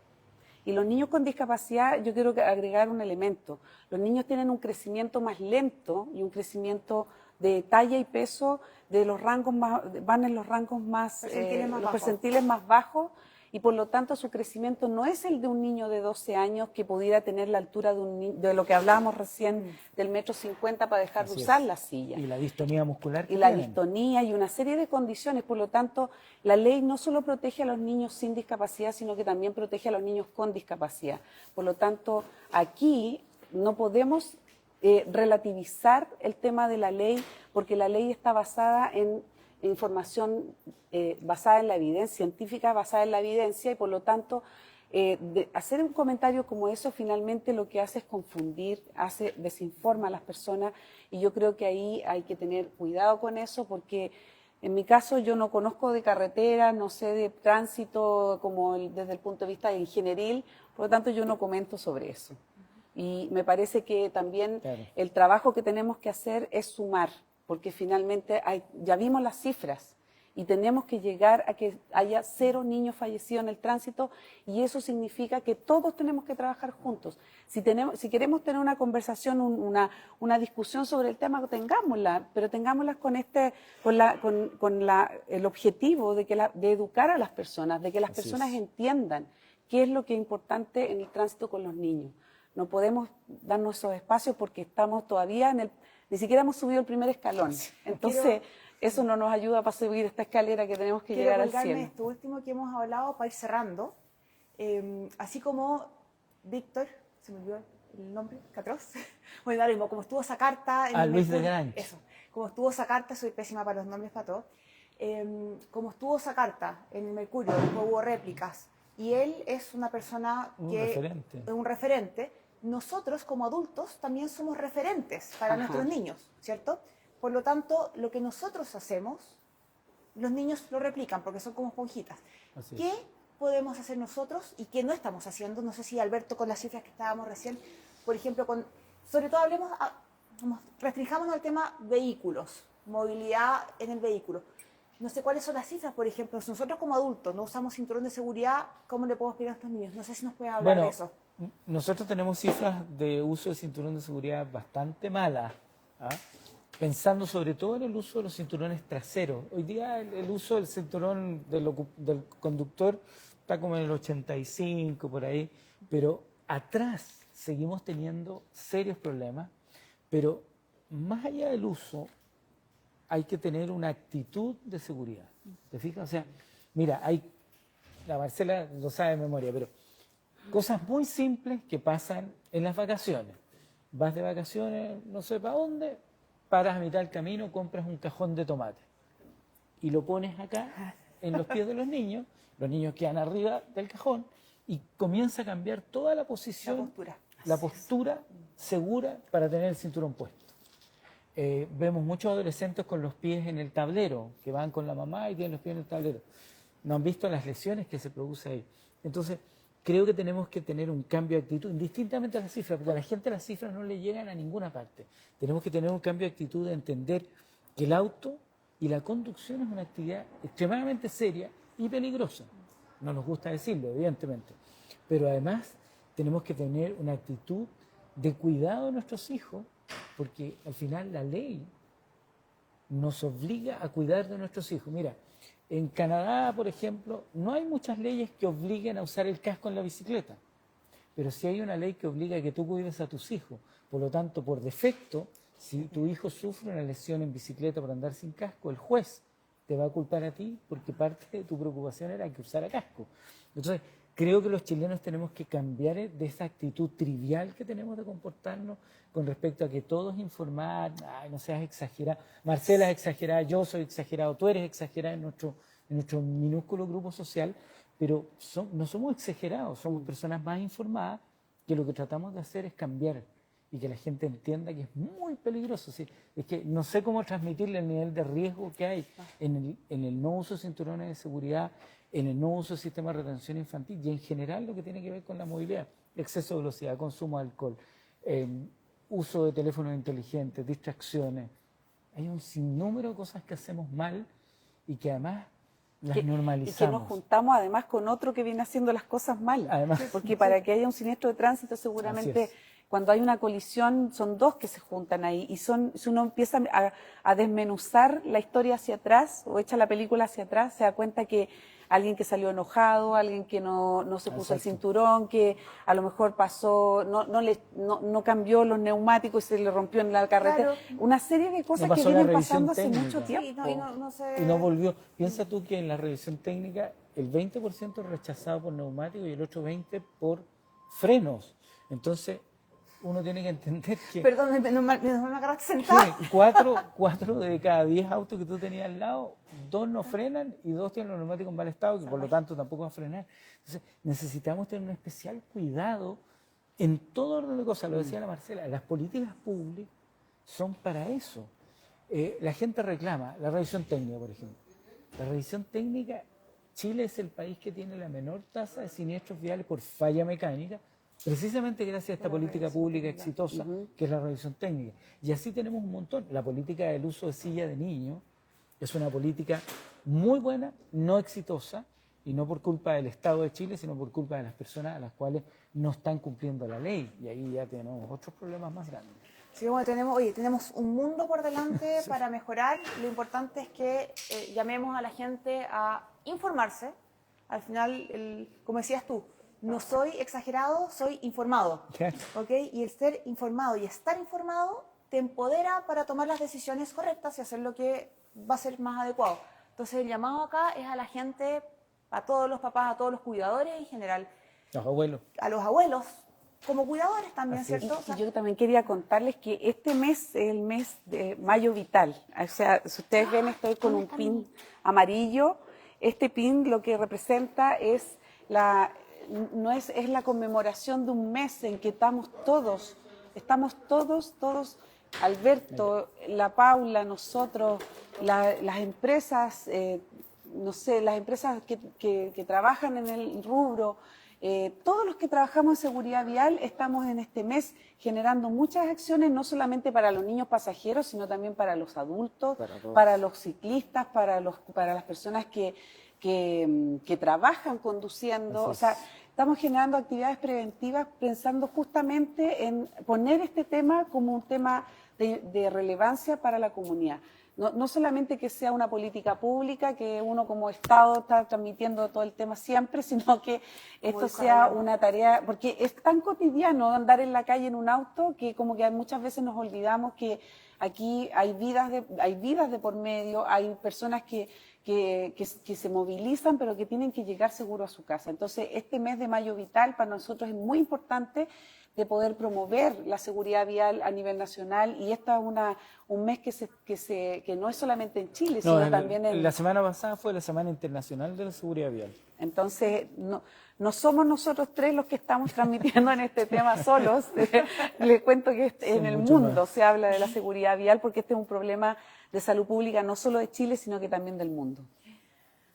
Y los niños con discapacidad, yo quiero agregar un elemento. Los niños tienen un crecimiento más lento y un crecimiento de talla y peso de los rangos más, van en los rangos más, Percentiles más los bajos. percentiles más bajos, y por lo tanto su crecimiento no es el de un niño de 12 años que pudiera tener la altura de lo que hablábamos recién del 1,50 m para dejar de Así usar es. la silla. Y la distonía muscular que Y la tienen. distonía y una serie de condiciones. Por lo tanto, la ley no solo protege a los niños sin discapacidad, sino que también protege a los niños con discapacidad. Por lo tanto, aquí no podemos relativizar el tema de la ley, porque la ley está basada en información basada en la evidencia, científica basada en la evidencia, y por lo tanto hacer un comentario como eso finalmente lo que hace es confundir, desinforma a las personas, y yo creo que ahí hay que tener cuidado con eso, porque en mi caso yo no conozco de carretera, no sé de tránsito como desde el punto de vista ingenieril, Por lo tanto, yo no comento sobre eso. Y me parece que también Claro. el trabajo que tenemos que hacer es sumar, porque finalmente ya vimos las cifras y tenemos que llegar a que haya 0 niños fallecidos en el tránsito, y eso significa que todos tenemos que trabajar juntos. Si queremos tener una conversación, una discusión sobre el tema, tengámosla, pero tengámosla con el objetivo de educar a las personas, de que las Así personas es. entiendan qué es lo que es importante en el tránsito con los niños. No podemos darnos esos espacios porque estamos todavía ni siquiera hemos subido el primer escalón. Entonces, eso no nos ayuda para subir esta escalera que tenemos que Quiero llegar al colgarme cielo. esto último que hemos hablado para ir cerrando. Así como Víctor, se me olvidó el nombre, Catros. Bueno, da lo mismo, como estuvo esa carta en el Luis de Mercurio, Grange. eso, como estuvo esa carta, soy pésima para los nombres para todo. Como estuvo esa carta en el Mercurio, después hubo réplicas, y él es una persona Un que referente. es un referente. Nosotros como adultos también somos referentes para Ajá. nuestros niños, ¿cierto? Por lo tanto, lo que nosotros hacemos, los niños lo replican porque son como esponjitas. Así es. ¿Qué podemos hacer nosotros y qué no estamos haciendo? No sé si Alberto, con las cifras que estábamos recién, por ejemplo, sobre todo restringámonos al tema vehículos, movilidad en el vehículo. No sé cuáles son las cifras, por ejemplo, si nosotros como adultos no usamos cinturón de seguridad, ¿cómo le podemos pedir a estos niños? No sé si nos puede hablar de eso. Nosotros tenemos cifras de uso de cinturón de seguridad bastante malas, ¿ah? Pensando sobre todo en el uso de los cinturones traseros. Hoy día el uso del cinturón del conductor está como en el 85, por ahí, pero atrás seguimos teniendo serios problemas, pero más allá del uso hay que tener una actitud de seguridad. ¿Te fijas? O sea, mira, la Marcela lo sabe de memoria, pero cosas muy simples que pasan en las vacaciones. Vas de vacaciones, no sé para dónde, paras a mitad del camino, compras un cajón de tomate y lo pones acá en los pies de los niños quedan arriba del cajón y comienza a cambiar toda la posición, la postura segura para tener el cinturón puesto. Vemos muchos adolescentes con los pies en el tablero, que van con la mamá y tienen los pies en el tablero. No han visto las lesiones que se producen ahí. Entonces, creo que tenemos que tener un cambio de actitud, indistintamente a las cifras, porque a la gente las cifras no le llegan a ninguna parte. Tenemos que tener un cambio de actitud de entender que el auto y la conducción es una actividad extremadamente seria y peligrosa. No nos gusta decirlo, evidentemente. Pero además tenemos que tener una actitud de cuidado de nuestros hijos, porque al final la ley nos obliga a cuidar de nuestros hijos. Mira, en Canadá, por ejemplo, no hay muchas leyes que obliguen a usar el casco en la bicicleta, pero sí hay una ley que obliga a que tú cuides a tus hijos. Por lo tanto, por defecto, si tu hijo sufre una lesión en bicicleta por andar sin casco, el juez te va a culpar a ti porque parte de tu preocupación era que usara casco. Entonces, creo que los chilenos tenemos que cambiar de esa actitud trivial que tenemos de comportarnos con respecto a que todo es informar, ay, no seas exagerada, Marcela es exagerada, yo soy exagerado, tú eres exagerada en nuestro minúsculo grupo social, pero no somos exagerados, somos personas más informadas que lo que tratamos de hacer es cambiar y que la gente entienda que es muy peligroso. ¿Sí? Es que no sé cómo transmitirle el nivel de riesgo que hay en el no uso de cinturones de seguridad, en el no uso de sistemas de retención infantil y en general lo que tiene que ver con la movilidad, exceso de velocidad, consumo de alcohol, uso de teléfonos inteligentes, distracciones. Hay un sinnúmero de cosas que hacemos mal y que además las normalizamos. Y que nos juntamos además con otro que viene haciendo las cosas mal. Además, porque para que haya un siniestro de tránsito seguramente cuando hay una colisión son dos que se juntan ahí y si uno empieza a desmenuzar la historia hacia atrás o echa la película hacia atrás, se da cuenta que alguien que salió enojado, alguien que no se puso el cinturón, que a lo mejor pasó, no cambió los neumáticos y se le rompió en la carretera. Claro. Una serie de cosas que vienen pasando hace mucho tiempo. Sí, y no volvió. Piensa tú que en la revisión técnica el 20% es rechazado por neumáticos y el otro 20% por frenos. Entonces, uno tiene que entender que... Perdón, me agarraste sentada. Cuatro de cada 10 autos que tú tenías al lado, 2 no frenan y 2 tienen los neumáticos en mal estado, que por lo tanto tampoco van a frenar. Entonces, necesitamos tener un especial cuidado en todo orden de cosas. Lo decía la Marcela, las políticas públicas son para eso. La gente reclama la revisión técnica, por ejemplo. La revisión técnica Chile es el país que tiene la menor tasa de siniestros viales por falla mecánica, precisamente gracias a esta política pública exitosa, que es la revisión técnica. Y así tenemos un montón. La política del uso de silla de niños es una política muy buena, no exitosa, y no por culpa del Estado de Chile, sino por culpa de las personas a las cuales no están cumpliendo la ley. Y ahí ya tenemos otros problemas más grandes. Sí, bueno, tenemos un mundo por delante para mejorar. Lo importante es que llamemos a la gente a informarse. Al final, como decías tú, no soy exagerado, soy informado. Claro. ¿Ok? Y el ser informado y estar informado te empodera para tomar las decisiones correctas y hacer lo que va a ser más adecuado. Entonces, el llamado acá es a la gente, a todos los papás, a todos los cuidadores en general. Los abuelos. A los abuelos, como cuidadores también, Así es. ¿cierto? O sea, Y yo también quería contarles que este mes es el mes de Mayo Vital. O sea, si ustedes ven, estoy con un pin amarillo. Este pin lo que representa es la conmemoración de un mes en que estamos todos, Alberto, la Paula, nosotros, las empresas, no sé, las empresas que trabajan en el rubro, todos los que trabajamos en seguridad vial estamos en este mes generando muchas acciones, no solamente para los niños pasajeros, sino también para los adultos, para los ciclistas, para las personas que trabajan conduciendo. O sea, estamos generando actividades preventivas pensando justamente en poner este tema como un tema de relevancia para la comunidad. No solamente que sea una política pública, que uno como Estado está transmitiendo todo el tema siempre, sino que esto sea una tarea, porque es tan cotidiano andar en la calle en un auto que como que muchas veces nos olvidamos que aquí hay vidas de por medio, hay personas que se movilizan, pero que tienen que llegar seguro a su casa. Entonces, este mes de Mayo Vital para nosotros es muy importante de poder promover la seguridad vial a nivel nacional, y esta es un mes que no es solamente en Chile, sino también en... La semana pasada fue la Semana Internacional de la Seguridad Vial. Entonces, no somos nosotros tres los que estamos transmitiendo en este tema solos. Les cuento que en el mundo se habla de la seguridad vial, porque este es un problema de salud pública no solo de Chile, sino que también del mundo.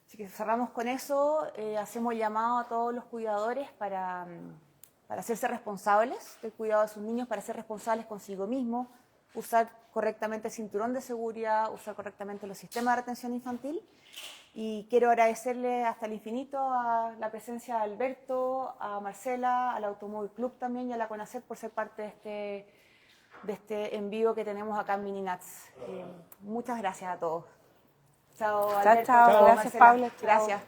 Así que cerramos con eso, hacemos llamado a todos los cuidadores para hacerse responsables del cuidado de sus niños, para ser responsables consigo mismos, usar correctamente el cinturón de seguridad, usar correctamente los sistemas de retención infantil. Y quiero agradecerle hasta el infinito a la presencia de Alberto, a Marcela, al Automóvil Club también y a la CONACET por ser parte de este envío que tenemos acá en Mininats. Muchas gracias a todos. Chao, Alberto. Chao. Gracias, Marcela. Paula. Chao. Gracias.